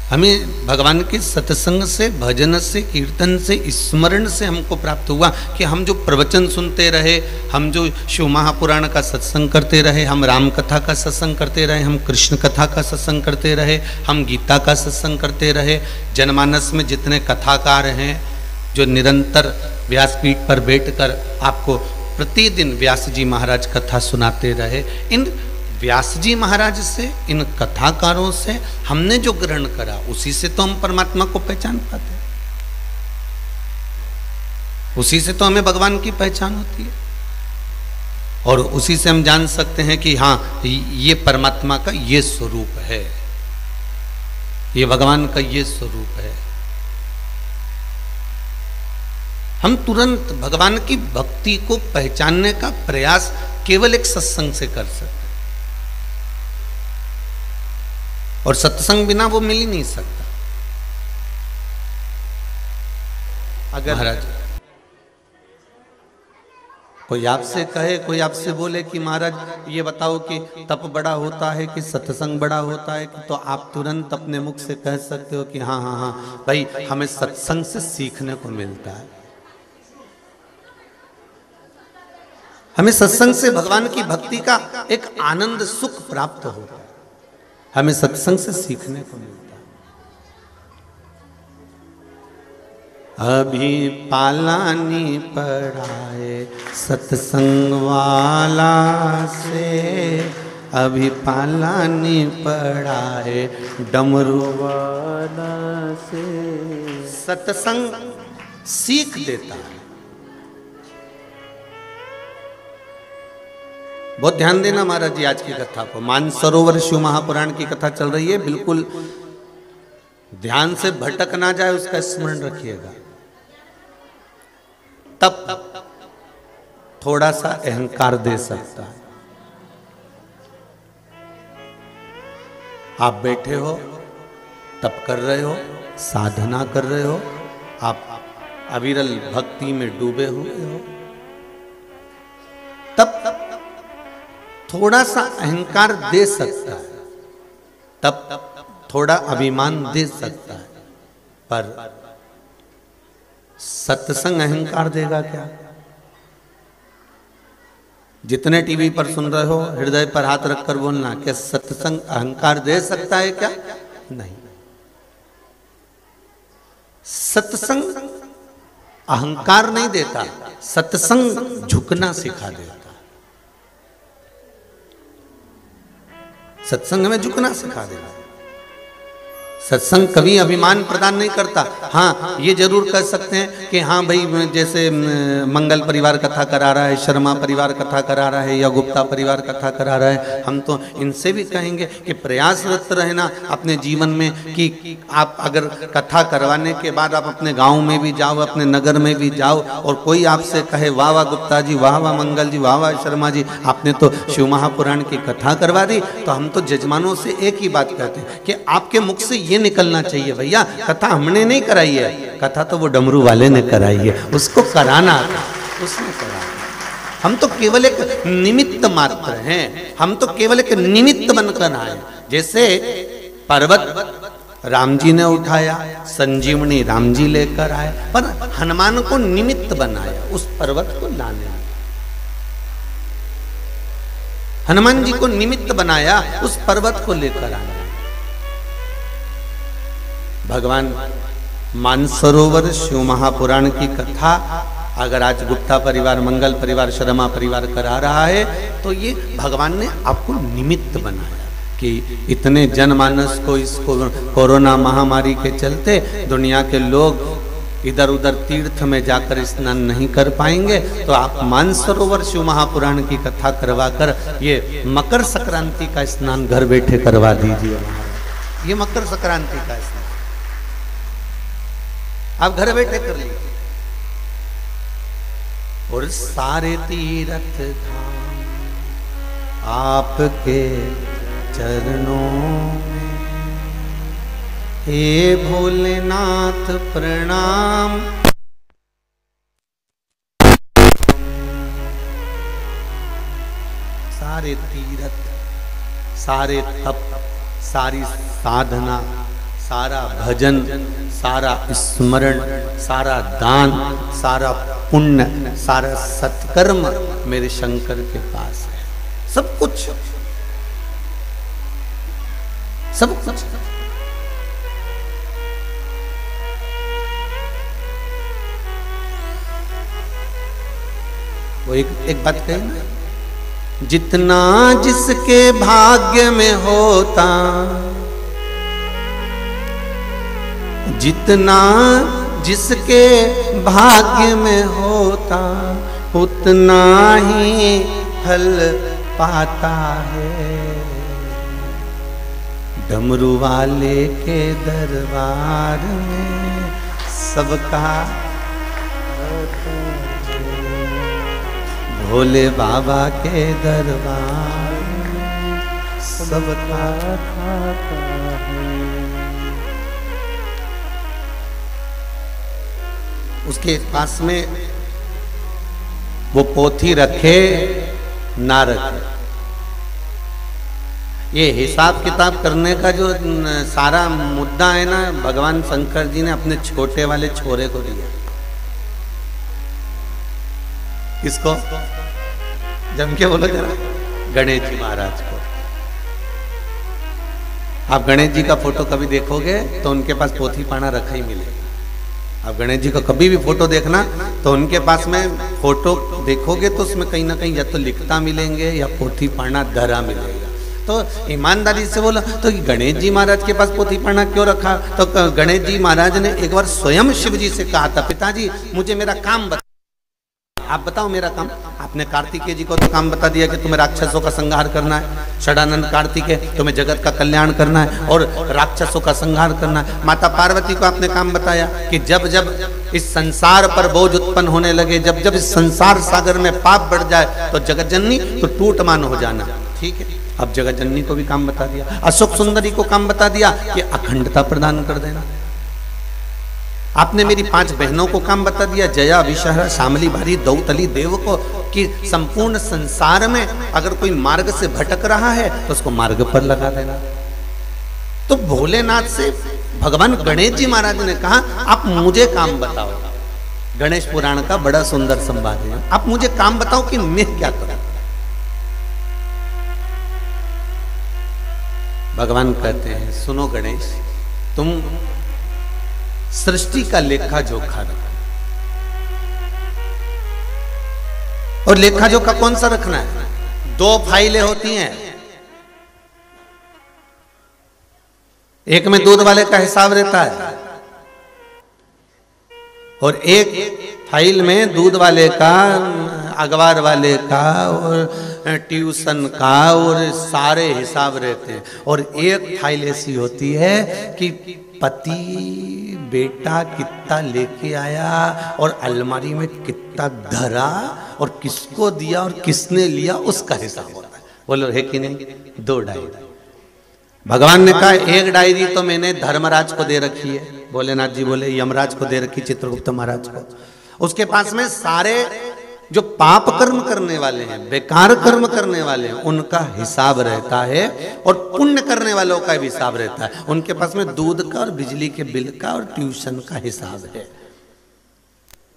हमें भगवान के सत्संग से, भजन से, कीर्तन से, स्मरण से हमको प्राप्त हुआ कि हम जो प्रवचन सुनते रहे, हम जो शिव महापुराण का सत्संग करते रहे, हम राम कथा का सत्संग करते रहे, हम कृष्ण कथा का सत्संग करते रहे, हम गीता का सत्संग करते रहे, जनमानस में जितने कथाकार हैं जो निरंतर व्यासपीठ पर बैठकर आपको प्रतिदिन व्यास जी महाराज कथा सुनाते रहे, इन व्यास जी महाराज से, इन कथाकारों से हमने जो ग्रहण करा, उसी से तो हम परमात्मा को पहचान पाते, उसी से तो हमें भगवान की पहचान होती है, और उसी से हम जान सकते हैं कि हाँ ये परमात्मा का ये स्वरूप है, ये भगवान का ये स्वरूप है। हम तुरंत भगवान की भक्ति को पहचानने का प्रयास केवल एक सत्संग से कर सकते, और सत्संग बिना वो मिल ही नहीं सकता। अगर महाराज कोई आपसे कहे, कोई आपसे बोले कि महाराज ये बताओ कि तप बड़ा होता है कि सत्संग बड़ा होता है, तो आप तुरंत अपने मुख से कह सकते हो कि हाँ हाँ हाँ भाई, हमें सत्संग से सीखने को मिलता है, हमें सत्संग से भगवान की भक्ति का एक आनंद सुख प्राप्त होता है, हमें सत्संग से सीखने को मिलता है। अभी पालानी पढ़ाए सत्संग वाला से, अभी पालानी पढ़ाए डमरू वाला से। सत्संग सीख देता है। बहुत ध्यान देना महाराज जी आज की कथा को, मानसरोवर शिव महापुराण की कथा चल रही है, बिल्कुल ध्यान से भटक ना जाए उसका स्मरण रखिएगा। तब थोड़ा सा अहंकार दे सकता है। आप बैठे हो, तप कर रहे हो, साधना कर रहे हो, आप अविरल भक्ति में डूबे हुए हो, तब थोड़ा सा अहंकार दे सकता है, तब थोड़ा अभिमान दे सकता है, पर सत्संग अहंकार देगा क्या? जितने टीवी पर सुन रहे हो, हृदय पर हाथ रखकर बोलना, क्या सत्संग अहंकार दे सकता है क्या? नहीं। सत्संग अहंकार नहीं देता, सत्संग झुकना सिखा देता। सत्संग में झुकना सिखा देगा। सत्संग कभी अभिमान प्रदान नहीं करता। हाँ, ये जरूर कह सकते हैं कि हाँ भाई, जैसे मंगल परिवार कथा करा रहा है, शर्मा परिवार कथा करा रहा है, या गुप्ता परिवार कथा करा रहा है, हम तो इनसे भी कहेंगे कि प्रयासरत रहना अपने जीवन में कि आप अगर कथा करवाने के बाद आप अपने गांव में भी जाओ, अपने नगर में भी जाओ, और कोई आपसे कहे वाह वाह गुप्ता जी, वाह वाह मंगल जी, वाह वाह शर्मा जी, आपने तो शिव महापुराण की कथा करवा दी, तो हम तो जजमानों से एक ही बात कहते हैं कि आपके मुख से ये निकलना चाहिए, भैया कथा हमने नहीं कराई है, कथा तो वो डमरू वाले ने कराई है, उसको कराना उसने कराना। हम तो केवल एक निमित्त मात्र हैं, हम तो केवल एक निमित्त बनकर आए। जैसे पर्वत राम जी ने उठाया, संजीवनी राम जी लेकर आए, पर हनुमान को निमित्त बनाया उस पर्वत को लाने में। हनुमान जी को निमित्त बनाया उस पर्वत को लेकर आने। भगवान मानसरोवर शिव महापुराण की कथा अगर आज गुप्ता परिवार, मंगल परिवार, शर्मा परिवार करा रहा है, तो ये भगवान ने आपको निमित्त बनाया कि इतने जनमानस को इस कोरोना महामारी के चलते दुनिया के लोग इधर उधर तीर्थ में जाकर स्नान नहीं कर पाएंगे, तो आप मानसरोवर शिव महापुराण की कथा करवा कर ये मकर संक्रांति का स्नान घर बैठे करवा दीजिए। ये मकर संक्रांति का स्नान आप घर बैठे कर लीजिए। और सारे तीर्थ धाम आपके चरणों में, हे भोलेनाथ प्रणाम। सारे तीर्थ, सारे तप, सारी साधना, सारा भजन, सारा स्मरण, सारा दान, सारा पुण्य, सारा सत्कर्म मेरे शंकर के पास है। सब कुछ, सब कुछ। वो एक बात कही ना, जितना जिसके भाग्य में होता, जितना जिसके भाग्य में होता, उतना ही फल पाता है। डमरू वाले के दरबार में सबका, भोले बाबा के दरबार में सबका खाता है। उसके पास में वो पोथी रखे ना रखे, ये हिसाब किताब करने का जो सारा मुद्दा है ना, भगवान शंकर जी ने अपने छोटे वाले छोरे को दिया। किसको? जम के बोलो जरा, गणेश जी महाराज को। आप गणेश जी का फोटो कभी देखोगे तो उनके पास पोथी पाना रखा ही मिलेगा। आप गणेश जी का कभी भी फोटो देखना तो उनके पास में फोटो देखोगे तो उसमें कहीं ना कहीं या तो लिखता मिलेंगे या पोथी पाना धरा मिलेगा। तो ईमानदारी से बोला, तो गणेश जी महाराज के पास पोथी पाना क्यों रखा? तो गणेश जी महाराज ने एक बार स्वयं शिव जी से कहा था, पिताजी मुझे मेरा काम बता, आप बताओ मेरा काम। आपने कार्तिकेय जी को तो काम बता दिया कि तुम्हें राक्षसों का संहार करना है, षडानंद कार्तिकेय तुम्हें जगत का कल्याण करना है और राक्षसों का संहार करना है। माता पार्वती को आपने काम बताया कि जब जब इस संसार पर बोझ उत्पन्न होने लगे, जब जब इस संसार सागर में पाप बढ़ जाए तो जगत जननी तो टूटमान हो जाना। ठीक है, अब जगत जननी को भी काम बता दिया। अशोक सुंदरी को काम बता दिया कि अखंडता प्रदान कर देना। आपने मेरी 5 बहनों को काम बता दिया, जया, विषहरा, शामली, भारी, दौतली, देव को, कि संपूर्ण संसार में अगर कोई मार्ग से भटक रहा है तो उसको मार्ग पर लगा देना। तो भोलेनाथ से भगवान गणेश जी महाराज ने कहा, आप मुझे काम बताओ। गणेश पुराण का बड़ा सुंदर संवाद है, आप मुझे काम बताओ कि मैं क्या करूं। भगवान कहते हैं, सुनो गणेश, तुम सृष्टि का लेखा जोखा रखो। और लेखा जोखा कौन सा रखना है? 2 फाइलें होती हैं, एक में दूध वाले का हिसाब रहता है और एक फाइल में दूध वाले का, अखबार वाले का और ट्यूशन का और सारे हिसाब रहते हैं। और एक फाइल ऐसी होती है कि पति बेटा कितना लेके आया और अलमारी में कितना धरा और किसको दिया और किसने लिया, उसका हिसाब होता है। बोलो है कि नहीं? 2 डायरी। भगवान ने कहा 1 डायरी तो मैंने धर्मराज को दे रखी है, भोलेनाथ जी बोले यमराज को दे रखी, चित्रगुप्त महाराज को। उसके पास में सारे जो पाप कर्म करने वाले हैं, बेकार कर्म करने वाले हैं, उनका हिसाब रहता है और पुण्य करने वालों का भी हिसाब रहता है। उनके पास में दूध का और बिजली के बिल का और ट्यूशन का हिसाब है।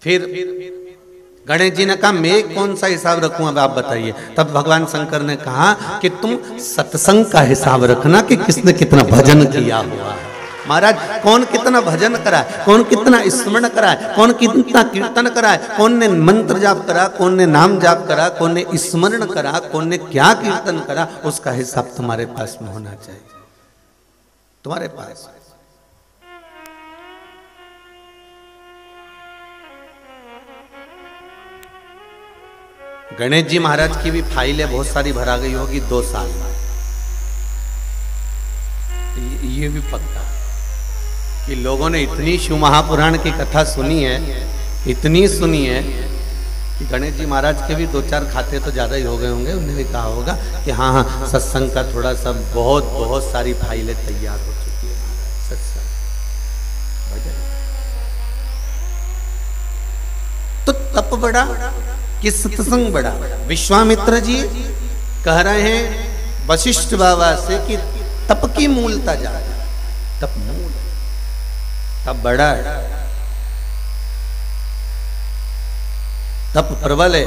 फिर गणेश जी ने कहा मैं कौन सा हिसाब रखूं, अब आप बताइए। तब भगवान शंकर ने कहा कि तुम सत्संग का हिसाब रखना कि किसने कितना भजन किया हुआ है। महाराज कौन कितना भजन करा है, कौन कितना स्मरण करा है, कौन कितना कीर्तन करा है, कौन ने मंत्र जाप करा, कौन ने नाम जाप करा, कौन ने स्मरण करा, कौन ने क्या कीर्तन करा, उसका हिसाब तुम्हारे पास में होना चाहिए, तुम्हारे पास। गणेश जी महाराज की भी फाइलें बहुत सारी भरा गई होगी 2 साल में, ये भी पक्का कि लोगों ने इतनी शिव महापुराण की कथा सुनी है, इतनी सुनी है कि गणेश जी महाराज के भी 2-4 खाते तो ज्यादा ही हो गए होंगे। उन्होंने भी कहा होगा कि हाँ हाँ सत्संग का थोड़ा सा बहुत सारी फाइलें तैयार हो चुकी है सत्संग भजन। तो तप बड़ा कि सत्संग बड़ा? विश्वामित्र जी कह रहे हैं वशिष्ठ बाबा से कि तप की मूलता जा रही, तप मूल, तप बड़ा है, तप प्रबल है।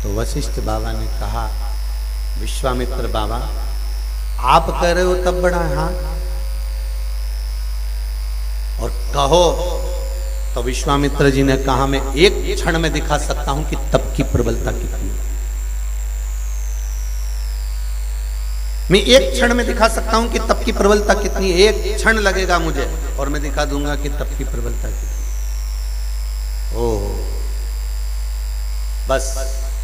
तो वशिष्ठ बाबा ने कहा विश्वामित्र बाबा आप कह रहे हो तप बड़ा है, हाँ, और कहो। तो विश्वामित्र जी ने कहा मैं एक क्षण में दिखा सकता हूं कि तप की प्रबलता कितनी है, मैं एक क्षण में दिखा सकता हूं कि तप की प्रबलता कितनी है, एक क्षण लगेगा मुझे और मैं दिखा दूंगा कि तप की प्रबलता कितनी। ओह, बस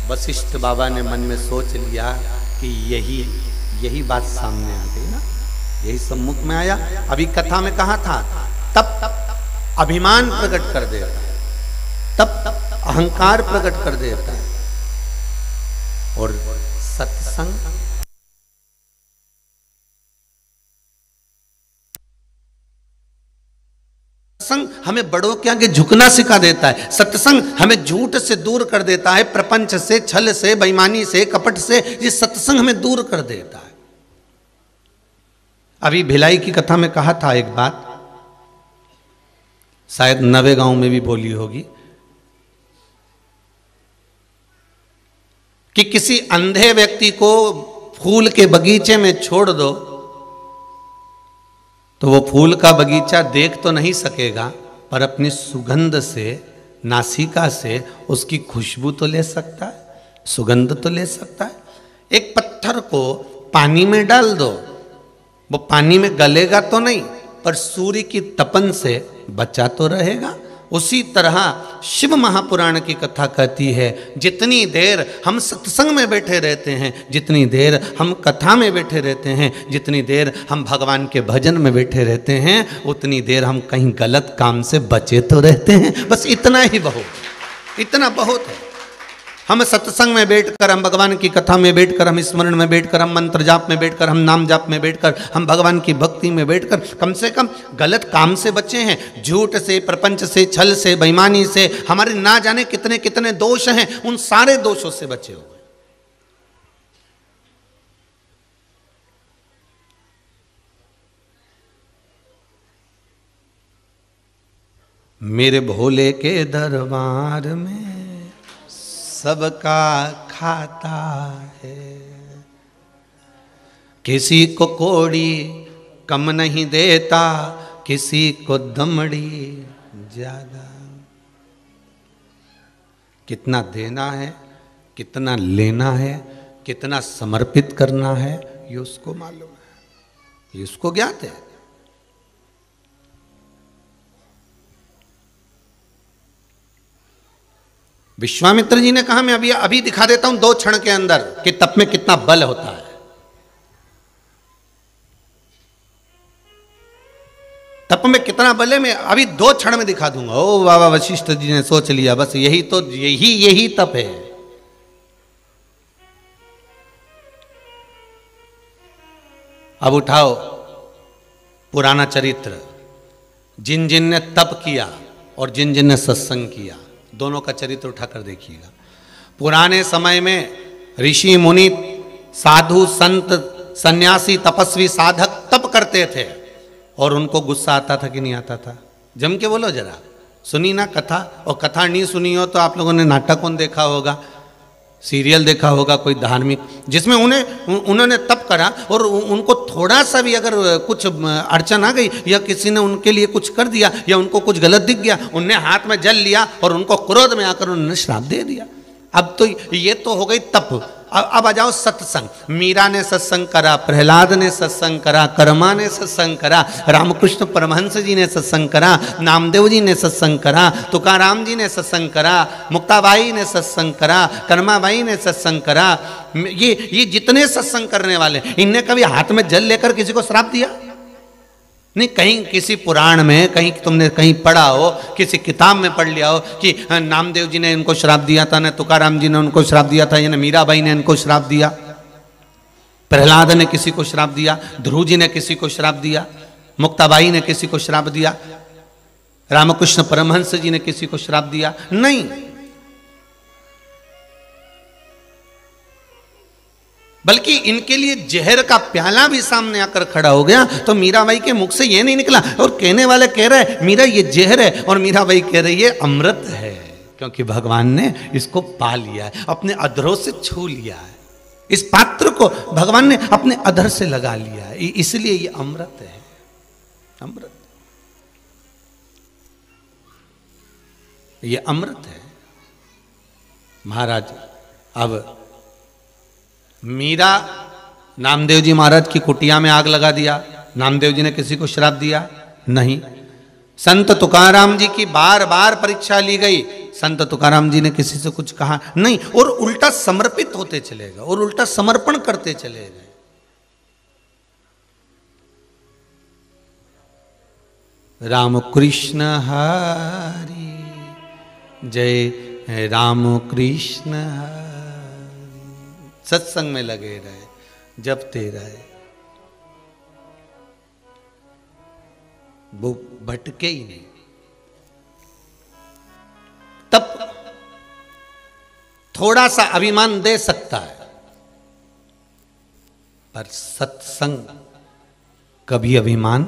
वशिष्ठ बाबा ने मन में सोच लिया कि यही बात सामने आ गई ना, यही सम्मुख में आया। अभी कथा में कहा था तप अभिमान प्रकट कर देता है, तप अहंकार प्रकट कर देता है, और सत्संग सत्संग हमें बड़ों के आगे झुकना सिखा देता है। सत्संग हमें झूठ से दूर कर देता है, प्रपंच से, छल से, बेईमानी से, कपट से, ये सत्संग हमें दूर कर देता है। अभी भिलाई की कथा में कहा था एक बात, शायद नवेगांव में भी बोली होगी, कि किसी अंधे व्यक्ति को फूल के बगीचे में छोड़ दो तो वो फूल का बगीचा देख तो नहीं सकेगा, पर अपनी सुगंध से, नासिका से उसकी खुशबू तो ले सकता है, सुगंध तो ले सकता है। एक पत्थर को पानी में डाल दो, वो पानी में गलेगा तो नहीं, पर सूर्य की तपन से बचा तो रहेगा। उसी तरह शिव महापुराण की कथा कहती है जितनी देर हम सत्संग में बैठे रहते हैं, जितनी देर हम कथा में बैठे रहते हैं, जितनी देर हम भगवान के भजन में बैठे रहते हैं, उतनी देर हम कहीं गलत काम से बचे तो रहते हैं। बस इतना ही बहुत, इतना बहुत है। हम सत्संग में बैठकर, हम भगवान की कथा में बैठकर, हम स्मरण में बैठकर, हम मंत्र जाप में बैठकर, हम नाम जाप में बैठकर, हम भगवान की भक्ति में बैठकर कम से कम गलत काम से बचे हैं। झूठ से, प्रपंच से, छल से, बेईमानी से, हमारे ना जाने कितने कितने दोष हैं, उन सारे दोषों से बचे हुए। मेरे भोले के दरबार में सबका खाता है, किसी को कोड़ी कम नहीं देता, किसी को दमड़ी ज्यादा। कितना देना है, कितना लेना है, कितना समर्पित करना है, ये उसको मालूम है, ये उसको ज्ञात है। विश्वामित्र जी ने कहा मैं अभी दिखा देता हूं 2 क्षण के अंदर कि तप में कितना बल होता है। तप में कितना बल है मैं अभी 2 क्षण में दिखा दूंगा। ओ बाबा वशिष्ठ जी ने सोच लिया बस यही तप है। अब उठाओ पुराना चरित्र, जिन जिन ने तप किया और जिन जिन ने सत्संग किया, दोनों का चरित्र उठाकर देखिएगा। पुराने समय में ऋषि मुनि, साधु, संत, सन्यासी, तपस्वी, साधक तप करते थे और उनको गुस्सा आता था कि नहीं आता था? जम के बोलो जरा, सुनी ना कथा? और कथा नहीं सुनी हो तो आप लोगों ने नाटक कौन देखा होगा? सीरियल देखा होगा कोई धार्मिक, जिसमें उन्होंने तप करा और उनको थोड़ा सा भी अगर कुछ अड़चन आ गई या किसी ने उनके लिए कुछ कर दिया या उनको कुछ गलत दिख गया, उनने हाथ में जल लिया और उनको क्रोध में आकर उन्होंने श्राप दे दिया। अब तो ये तो हो गई तप। अब आ जाओ सत्संग। मीरा ने सत्संग करा, प्रहलाद ने सत्संग करा, कर्मा ने सत्संग करा, रामकृष्ण परमहंस जी ने सत्संग करा, नामदेव जी ने सत्संग करा, तुकाराम जी ने सत्संग करा, मुक्ताबाई ने सत्संग करा, कर्माबाई ने सत्संग करा। ये जितने सत्संग करने वाले, इनने कभी हाथ में जल लेकर किसी को श्राप दिया नहीं। कहीं किसी पुराण में कहीं तुमने कहीं पढ़ा हो, किसी किताब में पढ़ लिया हो कि नामदेव जी ने इनको श्राप दिया था, ना तुकाराम जी ने उनको श्राप दिया था, या मीराबाई ने इनको श्राप दिया, प्रहलाद ने किसी को श्राप दिया, ध्रुव जी ने किसी को श्राप दिया, मुक्ताबाई ने किसी को श्राप दिया, रामकृष्ण परमहंस जी ने किसी को श्राप दिया? नहीं। बल्कि इनके लिए जहर का प्याला भी सामने आकर खड़ा हो गया तो मीराबाई के मुख से ये नहीं निकला, और कहने वाले कह रहे हैं मीरा ये जहर है, और मीराबाई कह रही है अमृत है, क्योंकि भगवान ने इसको पा लिया है, अपने अधरों से छू लिया है, इस पात्र को भगवान ने अपने अधर से लगा लिया है, इसलिए ये अमृत है। अमृत, ये अमृत है महाराज। अब मीरा नामदेव जी महाराज की कुटिया में आग लगा दिया, नामदेव जी ने किसी को श्राप दिया? नहीं। संत तुकाराम जी की बार बार परीक्षा ली गई, संत तुकाराम जी ने किसी से कुछ कहा नहीं, और उल्टा समर्पित होते चले गए और उल्टा समर्पण करते चले गए। राम कृष्ण हरि जय राम कृष्ण हरि। सत्संग में लगे रहे, जपते रहे, वो भटके ही नहीं। तब थोड़ा सा अभिमान दे सकता है, पर सत्संग कभी अभिमान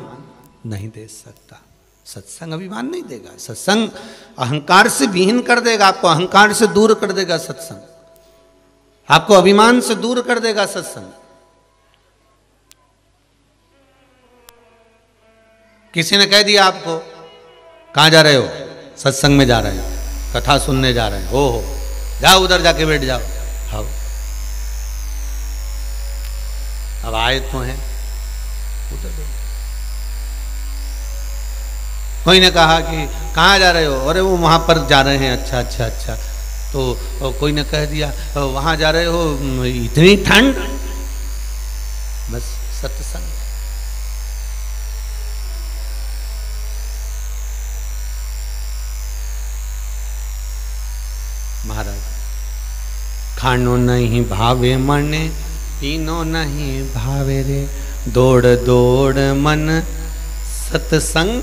नहीं दे सकता। सत्संग अभिमान नहीं देगा, सत्संग अहंकार से विहीन कर देगा, आपको अहंकार से दूर कर देगा सत्संग, आपको अभिमान से दूर कर देगा सत्संग। किसी ने कह दिया आपको, कहां जा रहे हो? सत्संग में जा रहे हो, कथा सुनने जा रहे हो, जाओ उधर जाके बैठ जाओ। हाँ, अब आए तो हैं उधर। कोई ने कहा कि कहां जा रहे हो? अरे वो वहां पर जा रहे हैं। अच्छा अच्छा अच्छा। तो कोई ने कह दिया वहां जा रहे हो, इतनी ठंड। बस सत्संग। महाराज, खानो नहीं भावे मने, पीनो नहीं भावे रे, दौड़ दौड़ मन सत्संग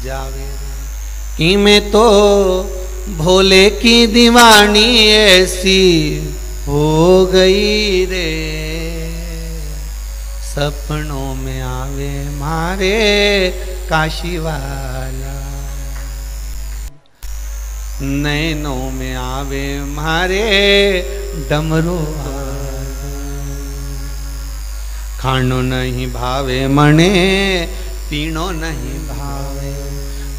जावे रे। इमें तो भोले की दीवानी ऐसी हो गई रे, सपनों में आवे मारे काशी वाला, नैनों में आवे मारे डमरू वाला। खानो नहीं भावे मने, पीनो नहीं भावे,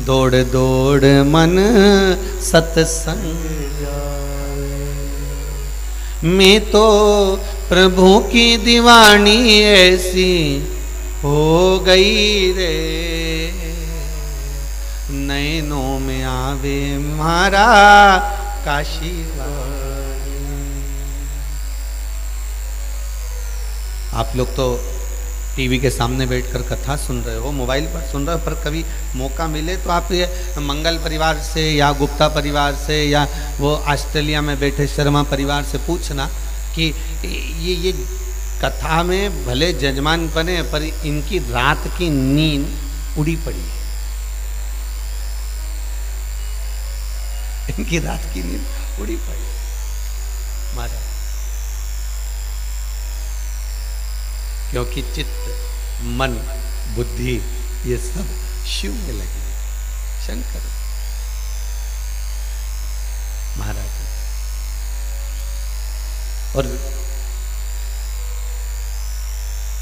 दौड़ दौड़ मन सत्संग जावे। मैं तो प्रभु की दीवानी ऐसी हो गई रे, नैनों में आवे मारा काशी वाले। आप लोग तो टीवी के सामने बैठकर कथा सुन रहे हो, मोबाइल पर सुन रहे हो, पर कभी मौका मिले तो आप ये मंगल परिवार से या गुप्ता परिवार से या वो ऑस्ट्रेलिया में बैठे शर्मा परिवार से पूछना कि ये कथा में भले जजमान बने पर इनकी रात की नींद उड़ी पड़ी है। इनकी रात की नींद उड़ी पड़ी महाराज, क्योंकि चित्त मन बुद्धि ये सब शिव में लगी, शंकर महाराज। और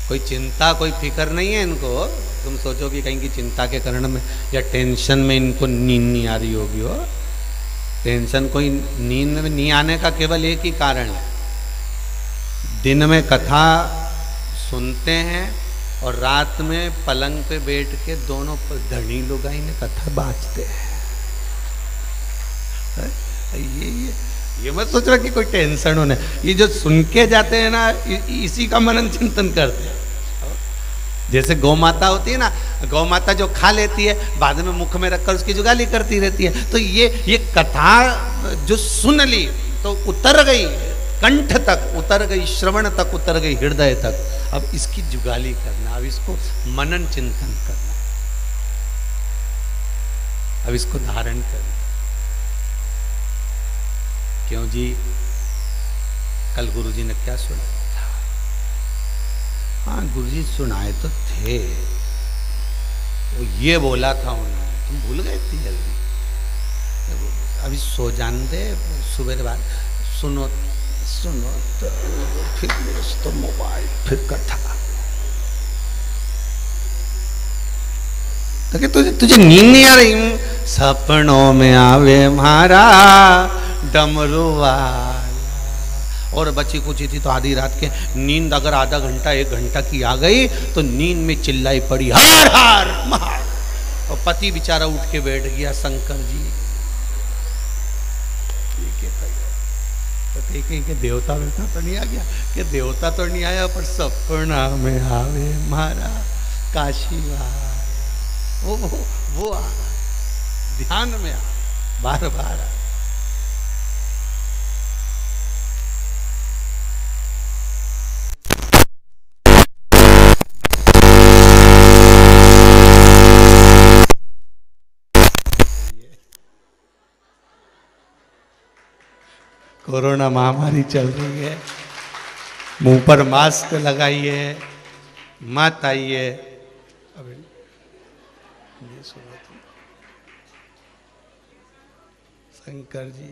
कोई चिंता कोई फिक्र नहीं है इनको। तुम सोचो कि कहीं की चिंता के कारण में या टेंशन में इनको नींद नहीं आ रही होगी। हो टेंशन कोई नींद में नहीं आने का केवल एक ही कारण है, दिन में कथा सुनते हैं और रात में पलंग पे बैठ के दोनों धनी लोग ने कथा बाँचते हैं। ये मत सोच रहा कि कोई टेंशन होने, ये जो सुन के जाते हैं ना इसी का मनन चिंतन करते हैं। जैसे गौ माता होती है ना, गौ माता जो खा लेती है बाद में मुख में रखकर उसकी जुगाली करती रहती है। तो ये कथा जो सुन ली तो उतर गई कंठ तक, उतर गई श्रवण तक, उतर गई हृदय तक। अब इसकी जुगाली करना, अब इसको मनन चिंतन करना, अब इसको धारण करना। क्यों जी? कल गुरुजी ने क्या सुनाया था? हाँ गुरुजी सुनाए तो थे, वो ये बोला था उन्होंने, तुम भूल गए थे जल्दी। अभी सो जान दे, सुबह बाद सुनो सुनो तो फिर तो मोबाइल फिर कथा। तो कि तुझे नींद नहीं आ रही? सपनों में आवे मारा डमरू वाला। और बच्ची कुची थी तो आधी रात के नींद अगर आधा घंटा 1 घंटा की आ गई तो नींद में चिल्लाई पड़ी हार हार मार। और पति बेचारा उठ के बैठ गया, शंकर जी तो कहीं के देवता वेवता तो नहीं आ गया? कि देवता तो नहीं आया पर सपना में आवे मारा काशी वाला। वो आ ध्यान में आ, बार बार आ। कोरोना महामारी चल रही है, मुंह पर मास्क लगाइए, मत आइए। अब ये सुनो तुम, शंकर जी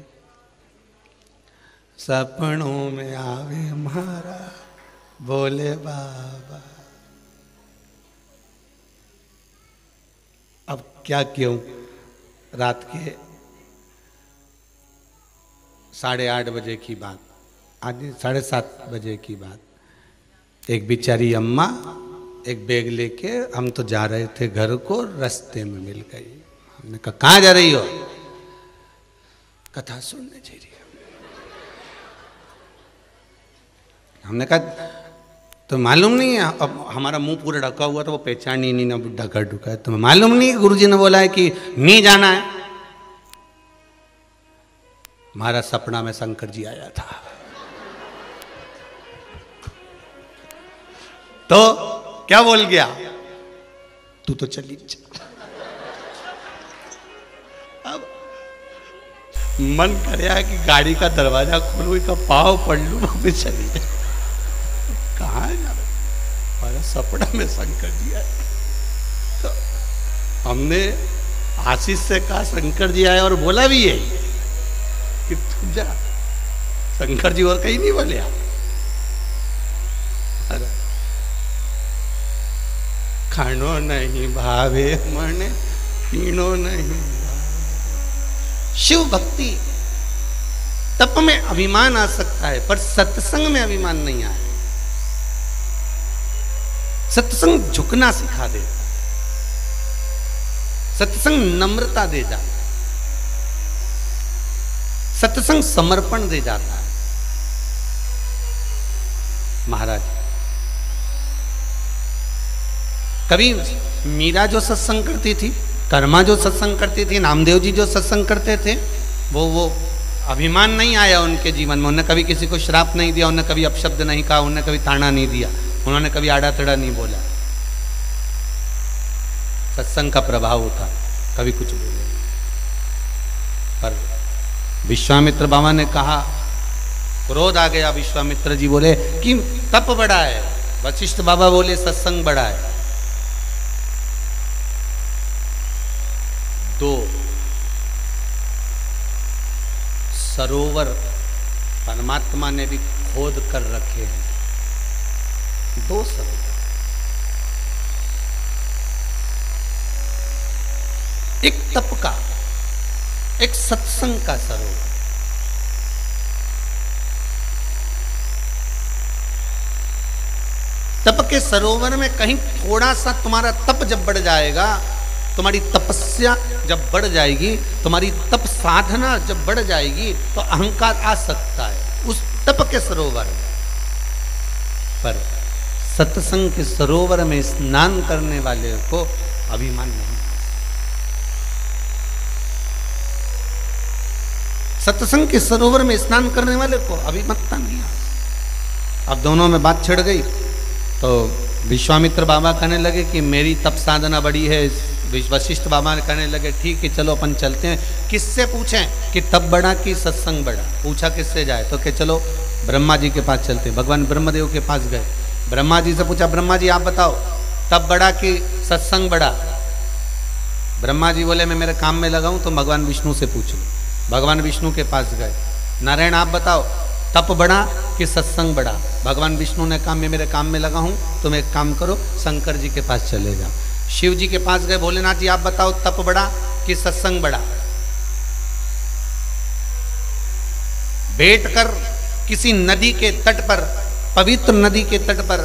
सपनों में आवे मारा बोले बाबा। अब क्या क्यों? रात के 8:30 बजे की बात, आज 7:30 बजे की बात। एक बेचारी अम्मा एक बैग लेके, हम तो जा रहे थे घर को, रास्ते में मिल गई। हमने कहा कहाँ जा रही हो? कथा सुनने जा रही हो। हमने कहा तो मालूम नहीं है? अब हमारा मुंह पूरा ढका हुआ था, वो पहचान ही नहीं ना ढका ढुका है। तो मालूम नहीं गुरुजी ने बोला है कि नहीं जाना है? हमारा सपना में शंकर जी आया था। तो क्या बोल गया? तू तो चली जा। अब मन करया कि गाड़ी का दरवाजा खोलू, का पाव पड़ लू, फिर चली जा। कहाँ जा रहा? हमारा सपना में शंकर जी आए। तो हमने आशीष से कहा शंकर जी आए, और बोला भी है कि तू जा। शंकर जी और कहीं नहीं बोले। अरे खानो नहीं भावे मने, पीनो नहीं भावे। शिव भक्ति तप में अभिमान आ सकता है, पर सत्संग में अभिमान नहीं आए। सत्संग झुकना सिखा देता, सत्संग नम्रता दे जाता, सत्संग समर्पण दे जाता है। महाराज कभी मीरा जो सत्संग करती थी, कर्मा जो सत्संग करती थी, नामदेव जी जो सत्संग करते थे, वो अभिमान नहीं आया उनके जीवन में। उन्होंने कभी किसी को श्राप नहीं दिया, उन्होंने कभी अपशब्द नहीं कहा, उन्होंने कभी ताना नहीं दिया, उन्होंने कभी आड़ा तड़ा नहीं बोला। सत्संग का प्रभाव था, कभी कुछ बोले। पर विश्वामित्र बाबा ने कहा, क्रोध आ गया। विश्वामित्र जी बोले कि तप बड़ा है। वशिष्ठ बाबा बोले सत्संग बड़ा है। तो सरोवर परमात्मा ने भी खोद कर रखे हैं 2 सरोवर। एक तप का, एक सत्संग का सरोवर। तप के सरोवर में कहीं थोड़ा सा तुम्हारा तप जब बढ़ जाएगा, तुम्हारी तपस्या जब बढ़ जाएगी, तुम्हारी तप साधना जब बढ़ जाएगी, तो अहंकार आ सकता है उस तप के सरोवर में। पर सत्संग के सरोवर में स्नान करने वाले को अभिमान नहीं। सत्संग के सरोवर में स्नान करने वाले को अभिमतता नहीं आ। अब दोनों में बात छिड़ गई तो विश्वामित्र बाबा कहने लगे कि मेरी तप साधना बड़ी है। वशिष्ठ बाबा ने कहने लगे ठीक है चलो अपन चलते हैं। किससे पूछें कि तप बड़ा कि सत्संग बड़ा? पूछा किससे जाए तो कि चलो ब्रह्मा जी के पास चलते हैं। भगवान ब्रह्मदेव के पास गए। ब्रह्मा जी से पूछा ब्रह्मा जी आप बताओ तप बड़ा कि सत्संग बड़ा? ब्रह्मा जी बोले मैं मेरे काम में लगा हूं, तो भगवान विष्णु से पूछ लो। भगवान विष्णु के पास गए। नारायण आप बताओ तप बड़ा कि सत्संग बड़ा? भगवान विष्णु ने कहा मैं मेरे काम में लगा हूं, तुम एक काम करो शंकर जी के पास चले जाओ। शिव जी के पास गए। भोलेनाथ जी आप बताओ तप बड़ा कि सत्संग बड़ा? बैठकर किसी नदी के तट पर, पवित्र नदी के तट पर,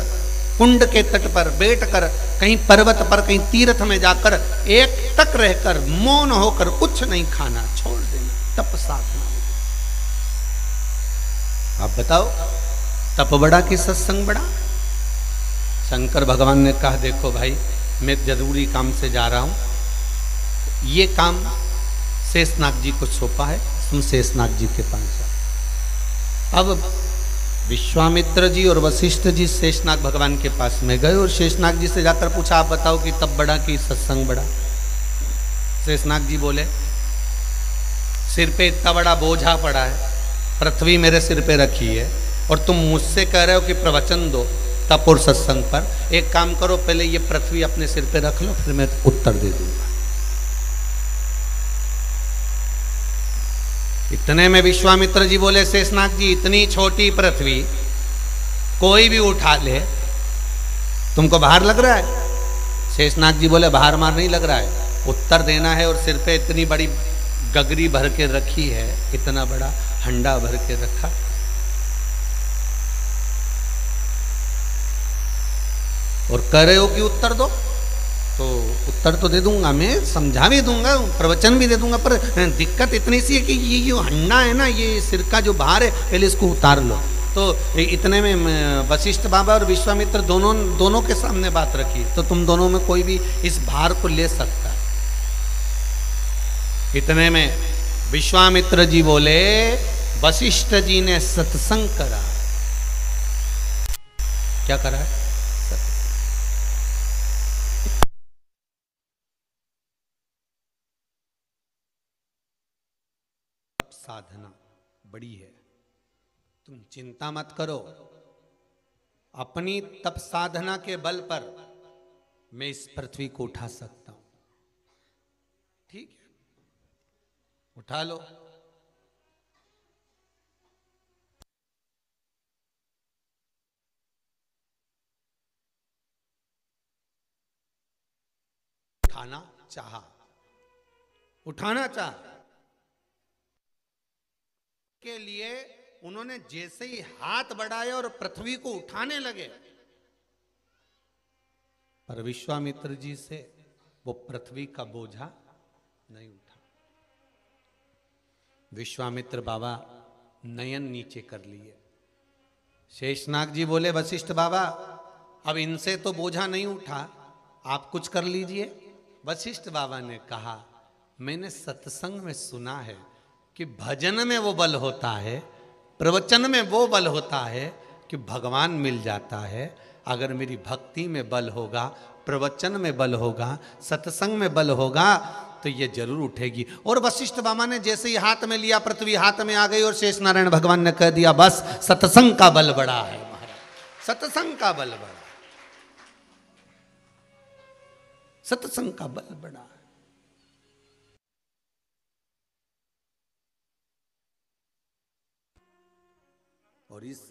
कुंड के तट पर बैठकर, कहीं पर्वत पर, कहीं तीर्थ में जाकर एक तक रहकर मौन होकर कुछ नहीं खाना छोड़ देना, तप साधना। आप बताओ तप बड़ा कि सत्संग बड़ा? शंकर भगवान ने कहा देखो भाई मैं जरूरी काम से जा रहा हूं, ये काम शेषनाग जी को सौंपा है, तुम शेषनाग जी के पास जाओ। अब विश्वामित्र जी और वशिष्ठ जी शेषनाग भगवान के पास में गए और शेषनाग जी से जाकर पूछा आप बताओ कि तप बड़ा कि सत्संग बड़ा? शेषनाग जी बोले सिर पे इतना बड़ा बोझा पड़ा है, पृथ्वी मेरे सिर पे रखी है और तुम मुझसे कह रहे हो कि प्रवचन दो तप और सत्संग पर। एक काम करो पहले ये पृथ्वी अपने सिर पे रख लो, फिर मैं उत्तर दे दूंगा। इतने में विश्वामित्र जी बोले शेषनाग जी इतनी छोटी पृथ्वी कोई भी उठा ले, तुमको भार लग रहा है? शेषनाग जी बोले भार मार नहीं लग रहा है, उत्तर देना है और सिर पे इतनी बड़ी गगरी भर के रखी है, इतना बड़ा हंडा भर के रखा। और कह रहे हो कि उत्तर दो, तो उत्तर तो दे दूंगा, मैं समझा भी दूंगा, प्रवचन भी दे दूंगा, पर दिक्कत इतनी सी है कि ये जो हंडा है ना, ये सिर का जो भार है, पहले इसको उतार लो। तो इतने में वशिष्ठ बाबा और विश्वामित्र दोनों के सामने बात रखी, तो तुम दोनों में कोई भी इस भार को ले सकता है। इतने में विश्वामित्र जी बोले वशिष्ठ जी ने सत्संग करा। क्या करा है? साधना बड़ी है, तुम चिंता मत करो। अपनी तप साधना के बल पर मैं इस पृथ्वी को उठा सकता हूं। ठीक है, उठा लो। उठाना चाहा के लिए उन्होंने जैसे ही हाथ बढ़ाया और पृथ्वी को उठाने लगे, पर विश्वामित्र जी से वो पृथ्वी का बोझा नहीं उठा। विश्वामित्र बाबा नयन नीचे कर लिए। शेषनाग जी बोले वशिष्ठ बाबा अब इनसे तो बोझा नहीं उठा, आप कुछ कर लीजिए। वशिष्ठ बाबा ने कहा मैंने सत्संग में सुना है कि भजन में वो बल होता है, प्रवचन में वो बल होता है कि भगवान मिल जाता है। अगर मेरी भक्ति में बल होगा, प्रवचन में बल होगा, सत्संग में बल होगा तो ये जरूर उठेगी। और वशिष्ठ बाबा ने जैसे ही हाथ में लिया, पृथ्वी हाथ में आ गई और शेष नारायण भगवान ने कह दिया बस सत्संग का बल बड़ा है महाराज, सत्संग का बल बड़ा, सत्संग का बल बड़ा है। इस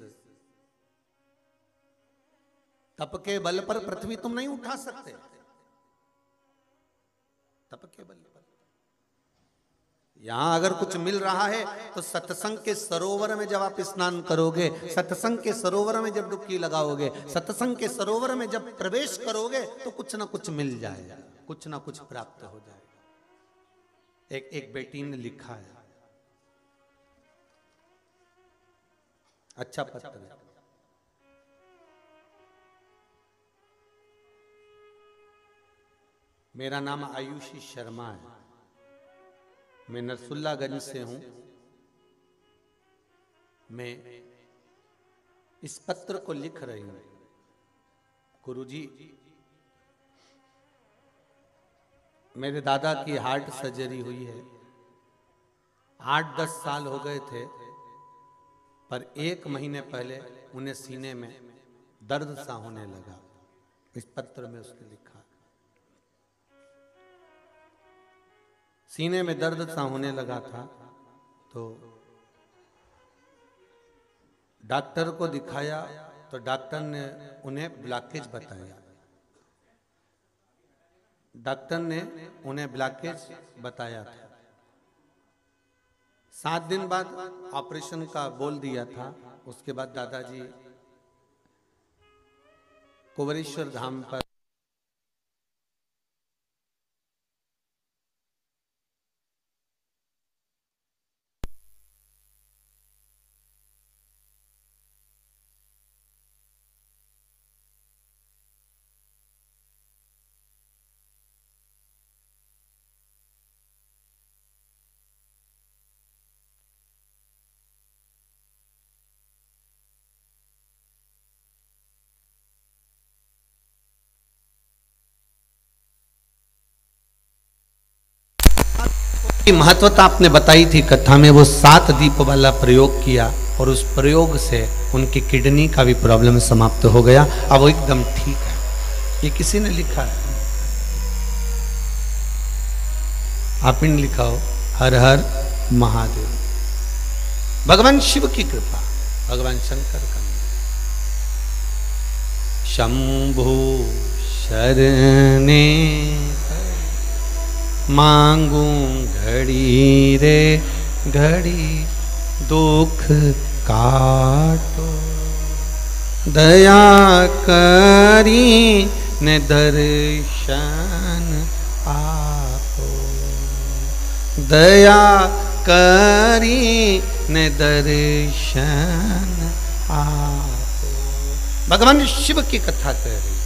तप के बल पर पृथ्वी तुम नहीं उठा सकते। तप के बल पर यहां अगर कुछ मिल रहा है तो सत्संग के सरोवर में जब आप स्नान करोगे, सत्संग के सरोवर में जब डुबकी लगाओगे, सत्संग के सरोवर में जब प्रवेश करोगे तो कुछ ना कुछ मिल जाएगा, कुछ ना कुछ प्राप्त हो जाएगा। एक बेटी ने लिखा है, अच्छा पत्र है। मेरा नाम आयुषी शर्मा है, मैं नरसुल्लागंज से हूं। मैं इस पत्र को लिख रही हूं, गुरुजी मेरे दादा की हार्ट सर्जरी हुई है, 8-10 साल हो गए थे, पर 1 महीने पहले उन्हें सीने में दर्द सा होने लगा। इस पत्र में उसने लिखा, सीने में दर्द सा होने लगा था तो डॉक्टर को दिखाया तो डॉक्टर ने उन्हें ब्लॉकेज बताया। डॉक्टर ने उन्हें ब्लॉकेज बताया था। 7 दिन बाद ऑपरेशन का बोल दिया था। उसके बाद दादाजी कुंवरेश्वर धाम पर महत्वता आपने बताई थी कथा में, वो 7 दीप वाला प्रयोग किया और उस प्रयोग से उनकी किडनी का भी प्रॉब्लम समाप्त हो गया। अब वो एकदम ठीक है। ये किसी ने लिखा है, आप इन लिखा हो, हर हर महादेव। भगवान शिव की कृपा, भगवान शंकर का। शंभु शरणे मांगू घड़ी रे घड़ी, दुख काटो दया करी ने दर्शन आपो, दया करी ने दर्शन आपो। भगवान शिव की कथा कह रही।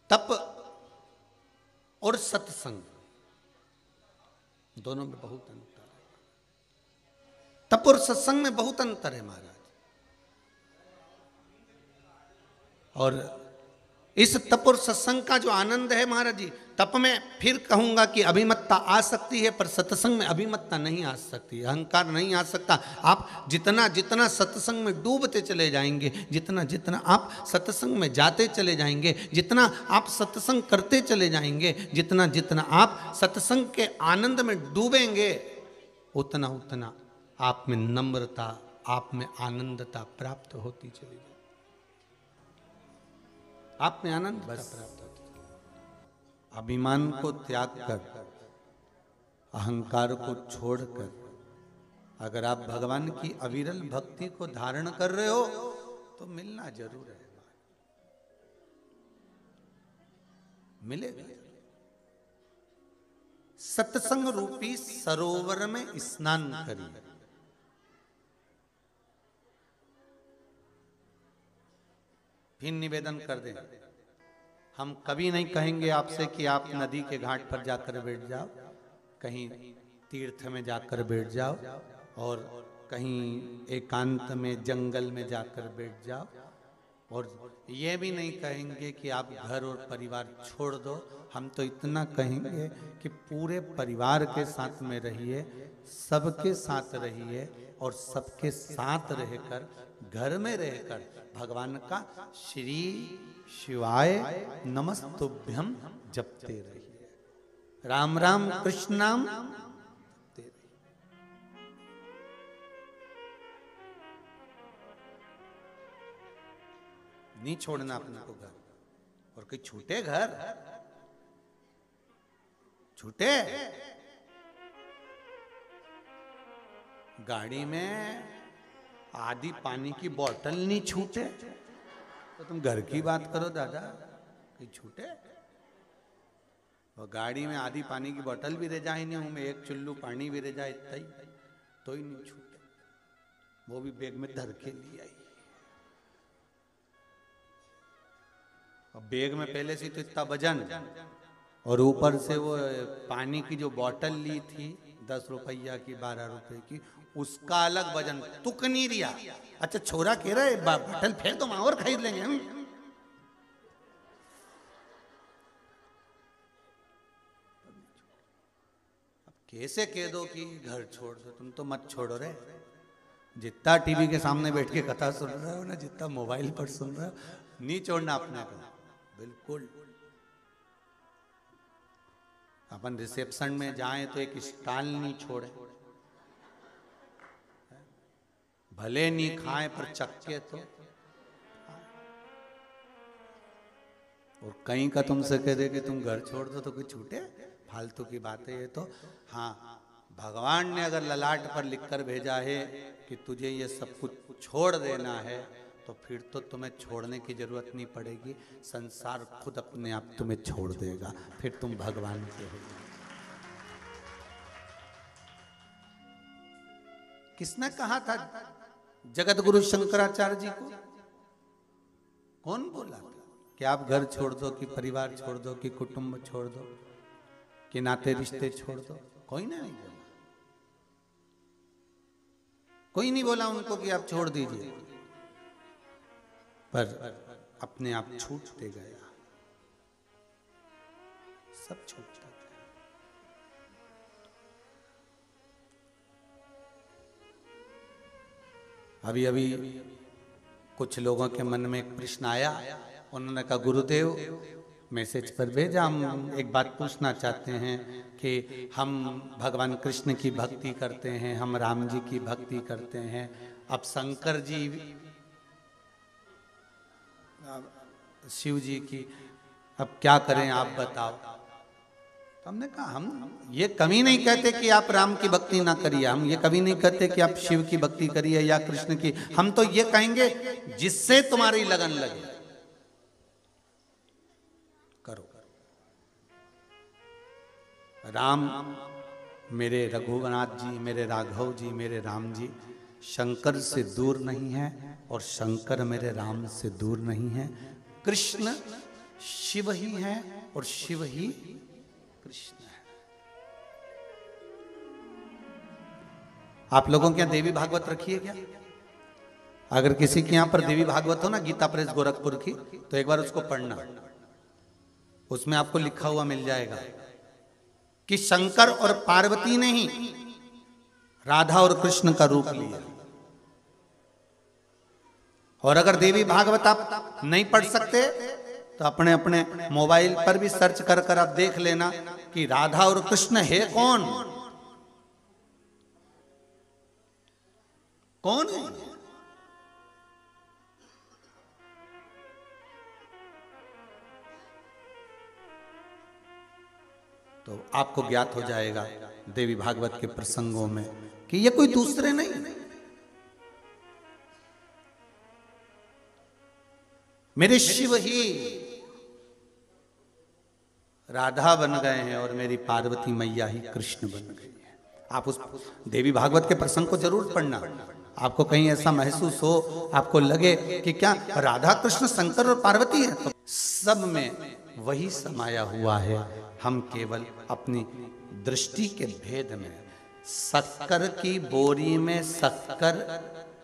तप और सत्संग दोनों में बहुत अंतर है। तप और सत्संग में बहुत अंतर है महाराज। और इस तप और सत्संग का जो आनंद है महाराज जी, तप में फिर कहूंगा कि अभिमत्ता आ सकती है, पर सत्संग में अभिमत्ता नहीं आ सकती, अहंकार नहीं आ सकता। आप जितना जितना सत्संग में डूबते चले जाएंगे, जितना जितना आप सत्संग में जाते चले जाएंगे, जितना आप सत्संग करते चले जाएंगे, जितना जितना आप सत्संग के आनंद में डूबेंगे, उतना उतना आप में नम्रता, आप में आनंदता प्राप्त होती चली जाएगी। आप में आनंद प्राप्त होता। अभिमान को त्याग कर, अहंकार को छोड़कर अगर आप भगवान की अविरल भक्ति को धारण कर रहे हो तो मिलना जरूर है, मिलेगा। सत्संग रूपी सरोवर में स्नान करिए। फिर निवेदन कर दें, हम कभी नहीं कहेंगे आपसे कि आप नदी के घाट पर जाकर बैठ जाओ, कहीं तीर्थ में जाकर बैठ जाओ, और कहीं एकांत में जंगल में जाकर बैठ जाओ, और ये भी नहीं कहेंगे कि आप घर और परिवार छोड़ दो। हम तो इतना कहेंगे कि पूरे परिवार के साथ में रहिए, सबके साथ रहिए, और सबके साथ रहकर, घर में रहकर भगवान का श्री शिवाय नमस्तुभ्यम जपते रहिए। राम राम कृष्ण नाम। नहीं छोड़ना अपने को घर। और कोई छूटे घर, छूटे गाड़ी में आधी पानी की बोतल नहीं छूटे तो तुम घर की बात करो दादा, कोई छूटे। और गाड़ी में आधी पानी की बोतल भी रह जाए नहीं हूं मैं, एक चुल्लू पानी भी रह जाए इतना ही तो ही नहीं छूटे, वो भी बैग में धर के लिए आई। और बैग में पहले से तो इतना वजन, और ऊपर से वो पानी की जो बोतल ली थी 10 रुपया की 12 रुपए की, उसका अलग वजन, तुक नहीं रिया। अच्छा छोरा कह रहा है बोतल फेंक तो और खरीद लेंगे हम। अब कैसे कह दो कि घर छोड़ दो, तुम तो मत छोड़ो रे। जितना टीवी के सामने बैठ के कथा सुन रहे हो ना, जितना मोबाइल पर सुन रहे हो, नहीं छोड़ना अपने को बिल्कुल। अपन रिसेप्शन में जाएं तो एक स्टाइल नहीं छोड़े, भले नहीं खाएं पर चक्के तो। और कहीं का तुमसे कह दे कि तुम घर छोड़ दो तो कोई छूटे, फालतू की बात है ये तो। हाँ, भगवान ने अगर ललाट पर लिखकर भेजा है कि तुझे ये सब कुछ छोड़ देना है, तो फिर तो तुम्हें छोड़ने की जरूरत नहीं पड़ेगी, संसार खुद अपने आप तुम्हें छोड़ देगा, फिर तुम भगवान के हो। किसने कहा था जगत गुरु शंकराचार्य जी को? कौन बोला था कि आप घर छोड़ दो, कि परिवार छोड़ दो, कि कुटुंब छोड़ दो, कि नाते रिश्ते छोड़ दो? कोई नहीं बोला, कोई नहीं बोला उनको कि आप छोड़ दीजिए, पर अपने आप छूटते गया, सब छूटता गया। अभी अभी कुछ लोगों के मन में एक प्रश्न आया, उन्होंने कहा गुरुदेव मैसेज पर भेजा, हम एक बात पूछना चाहते हैं कि हम भगवान कृष्ण की भक्ति करते हैं, हम राम जी की भक्ति करते हैं, अब शंकर जी शिव जी की, अब क्या करें आप बताओ। तो हमने कहा हम ये कभी नहीं कहते कि आप राम की भक्ति ना करिए, हम ये कभी नहीं कहते कि आप शिव की भक्ति करिए या कृष्ण की, हम तो ये कहेंगे जिससे तुम्हारी लगन लगे करो। राम मेरे रघुनाथ जी, मेरे राघव जी, मेरे राम जी शंकर से दूर नहीं है, और शंकर मेरे राम से दूर नहीं है। कृष्ण शिव ही है और शिव ही कृष्ण है। आप लोगों के यहां देवी भागवत रखी है क्या? अगर किसी के यहां पर देवी भागवत हो ना, गीता प्रेस गोरखपुर की, तो एक बार उसको पढ़ना, उसमें आपको लिखा हुआ मिल जाएगा कि शंकर और पार्वती ने ही राधा और कृष्ण का रूप लिया। और अगर देवी भागवत आप नहीं पढ़ सकते तो अपने अपने मोबाइल पर भी सर्च कर कर आप देख लेना कि राधा और कृष्ण है कौन, कौन है। तो आपको ज्ञात हो जाएगा देवी भागवत के प्रसंगों में कि ये कोई दूसरे नहीं, मेरे शिव ही राधा बन गए हैं और मेरी पार्वती मैया ही कृष्ण बन गई है। आप उस देवी भागवत के प्रसंग को जरूर पढ़ना। आपको कहीं ऐसा महसूस हो, आपको लगे कि क्या राधा कृष्ण शंकर और पार्वती है, तो सब में वही समाया हुआ है। हम केवल अपनी दृष्टि के भेद में, शक्कर की बोरी में शक्कर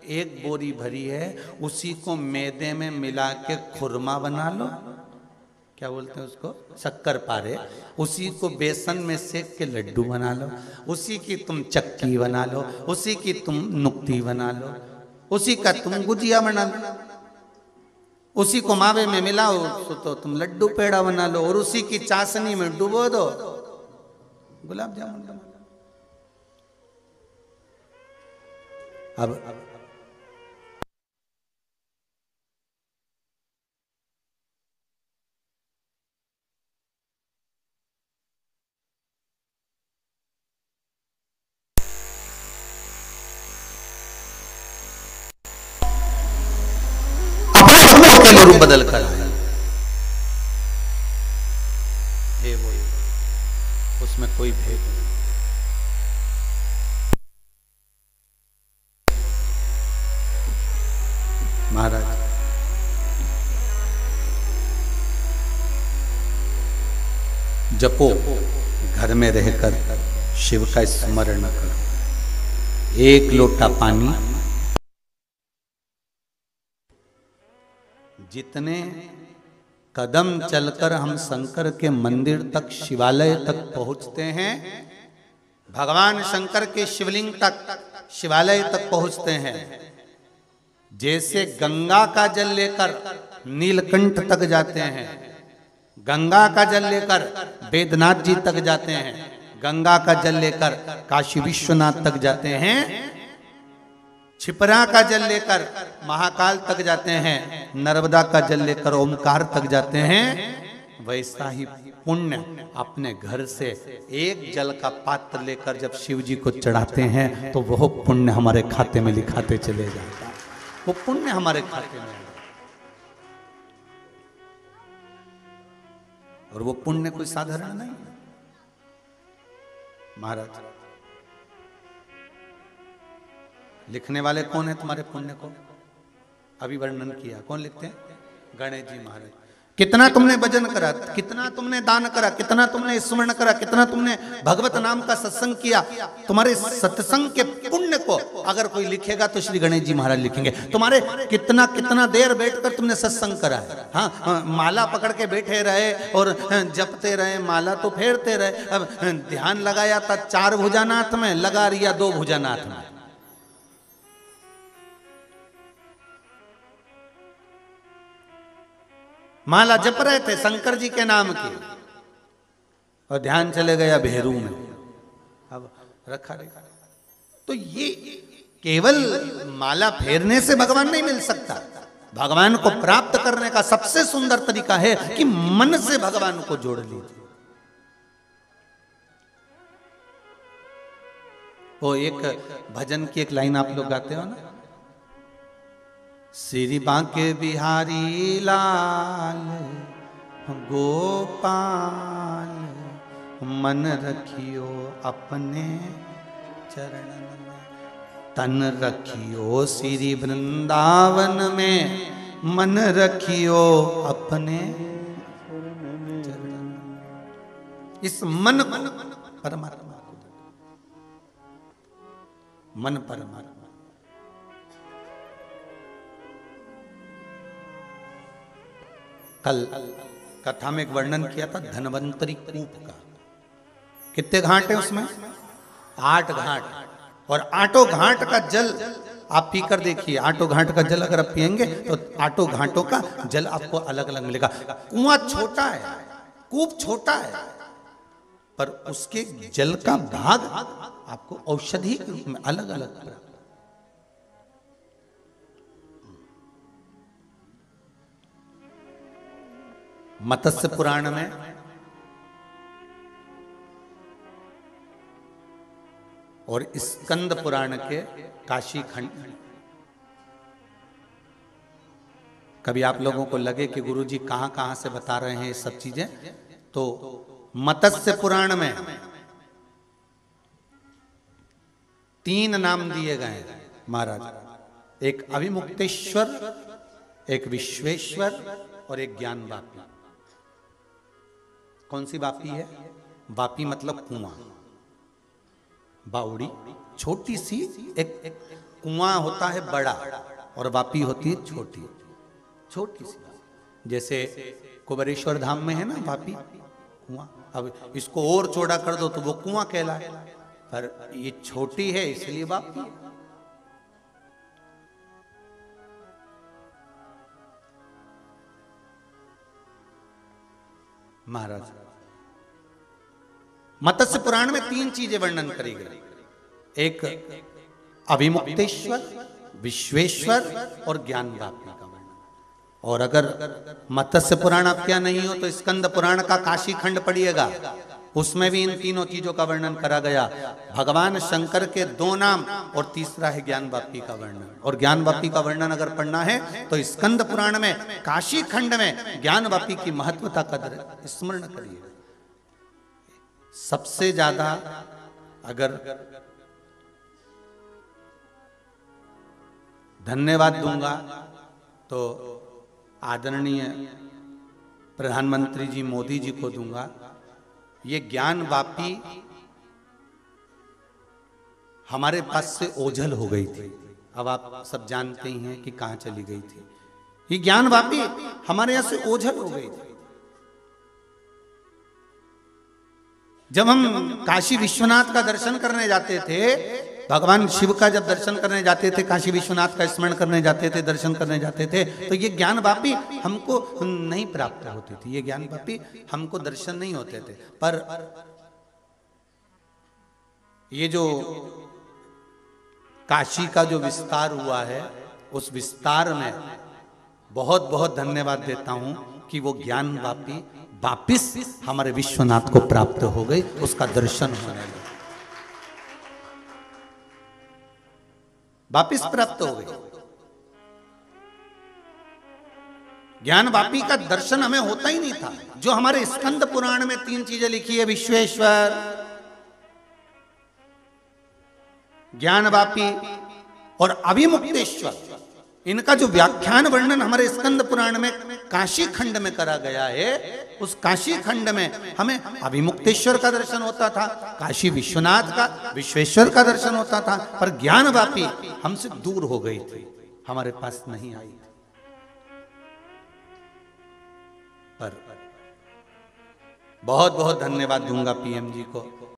एक बोरी भरी है, उसी को मैदे में मिला के खुरमा बना लो, क्या बोलते हैं उसको, शक्कर पारे, उसी को बेसन में सेक के लड्डू बना लो, उसी की तुम चक्की बना लो, उसी की तुम नुक्ती बना लो, उसी का तुम गुजिया बना लो, उसी को मावे में मिलाओ तो तुम लड्डू पेड़ा बना लो, और उसी की चाशनी में डुबो दो गुलाब जामुन बना लो। अब में रूप बदल कर आए। हे वो, उसमें कोई भेद नहीं। महाराज जपो, घर में रहकर शिव का स्मरण करो। एक लोटा पानी, जितने कदम चलकर हम शंकर के मंदिर तक, शिवालय तक पहुंचते हैं, भगवान शंकर के शिवलिंग तक, शिवालय तक पहुंचते हैं, जैसे गंगा का जल लेकर नीलकंठ तक जाते हैं, गंगा का जल लेकर वेदनाथ जी तक जाते हैं, गंगा का जल लेकर काशी विश्वनाथ तक जाते हैं, छिपरा का जल लेकर महाकाल तक जाते हैं, नर्मदा का जल लेकर ओमकार तक जाते हैं, वैसा ही पुण्य अपने घर से एक जल का पात्र लेकर जब शिव जी को चढ़ाते हैं तो वह पुण्य हमारे खाते में लिखाते चले जाता है। वो पुण्य हमारे खाते में, और वो पुण्य कोई साधारण नहीं। महाराज लिखने वाले कौन है तुम्हारे पुण्य को? अभी वर्णन किया। कौन लिखते हैं? गणेश जी महाराज। कितना तुमने भजन करा, कितना तुमने दान करा, कितना तुमने स्मरण करा, कितना तुमने भगवत नाम का सत्संग किया, तुम्हारे सत्संग के पुण्य को अगर कोई लिखेगा तो श्री गणेश जी महाराज लिखेंगे। तुम्हारे कितना कितना देर बैठकर तुमने सत्संग करा है। हाँ, माला पकड़ के बैठे रहे और जपते रहे, माला तो फेरते रहे, अब ध्यान लगाया था 4 भुजानाथ में, लगा रिया 2 भुजानाथ में। माला जप रहे थे शंकर जी के नाम की, और ध्यान चले गया भेरू में, अब रखा रखा। तो ये केवल माला फेरने से भगवान नहीं मिल सकता। भगवान को प्राप्त करने का सबसे सुंदर तरीका है कि मन से भगवान को जोड़ लीजिए। वो एक भजन की एक लाइन आप लोग गाते हो ना, श्री बांके बिहारी लाल गोपाल, मन रखियो अपने चरणन में, तन रखियो श्री वृंदावन में, मन रखियो अपने चरणन। इस मन को परमात्मा को, मन परमात्मा। कल कथा में एक वर्णन किया था धन्वंतरी कूप का। कितने घाट है उसमें? 8 घाट। और 8 घाट का जल आप पीकर देखिए। 8 घाट का जल अगर आप पिएंगे तो 8 घाटों का जल आपको अलग अलग मिलेगा। कुआं छोटा है, कूप छोटा है, पर उसके जल का भाग आपको औषधि के रूप में अलग अलग। मत्स्य पुराण में और स्कंद पुराण के काशी खंड, कभी आप लोगों को लगे कि गुरुजी कहां कहां से बता रहे हैं ये सब चीजें, तो मत्स्य पुराण में 3 नाम दिए गए हैं महाराज। एक अभिमुक्तेश्वर, एक विश्वेश्वर और एक ज्ञान वापी। कौन सी वापी है? वापी मतलब कुआं, बावड़ी छोटी सी, एक कुआं होता है बड़ा और वापी होती है छोटी, छोटी सी। जैसे कुबेरेश्वर धाम में है ना वापी कुआं, अब इसको और चौड़ा कर दो तो वो कुआं कहलाए, पर ये छोटी है इसलिए वापी। महाराज मत्स्य पुराण में 3 चीजें वर्णन करी गई। एक अभिमुक्तेश्वर, विश्वेश्वर और ज्ञान वापी का वर्णन। और अगर मत्स्य पुराण आप क्या नहीं हो तो स्कंद पुराण का काशी खंड पढ़िएगा। उसमें भी इन तीनों चीजों का वर्णन करा गया। भगवान शंकर के 2 नाम और तीसरा है ज्ञानवापी का वर्णन। और ज्ञानवापी का वर्णन अगर पढ़ना है तो स्कंद पुराण में काशी खंड में ज्ञानवापी की महत्वता का स्मरण करिए। सबसे ज्यादा अगर धन्यवाद दूंगा तो आदरणीय प्रधानमंत्री जी मोदी जी को दूंगा। ये ज्ञानवापी हमारे पास से ओझल हो गई थी। अब आप सब जानते ही हैं कि कहां चली गई थी। ये ज्ञानवापी हमारे यहां से ओझल हो गई थी। जब हम काशी विश्वनाथ का दर्शन करने जाते थे, भगवान शिव का जब दर्शन करने जाते थे, काशी विश्वनाथ का स्मरण करने जाते थे, दर्शन करने जाते थे, तो ये ज्ञानवापी हमको नहीं प्राप्त होती थी। ये ज्ञानवापी हमको दर्शन नहीं होते थे। पर ये जो काशी का जो विस्तार हुआ है, उस विस्तार में बहुत बहुत धन्यवाद देता हूं कि वो ज्ञानवापी वापिस हमारे विश्वनाथ को प्राप्त हो गई, उसका दर्शन होने लगा, वापिस प्राप्त हो गई। ज्ञानवापी का दर्शन हमें होता ही नहीं था। जो हमारे स्कंद पुराण में 3 चीजें लिखी है, विश्वेश्वर, ज्ञानवापी और अभिमुक्तेश्वर, इनका जो व्याख्यान वर्णन हमारे स्कंद पुराण में काशी खंड में करा गया है, उस काशी खंड में हमें अभिमुक्तेश्वर का दर्शन होता था, काशी विश्वनाथ का, विश्वेश्वर का दर्शन होता था। पर ज्ञानवापी हमसे दूर हो गई थी, हमारे पास नहीं आई थी। पर बहुत बहुत धन्यवाद दूंगा पीएम जी को।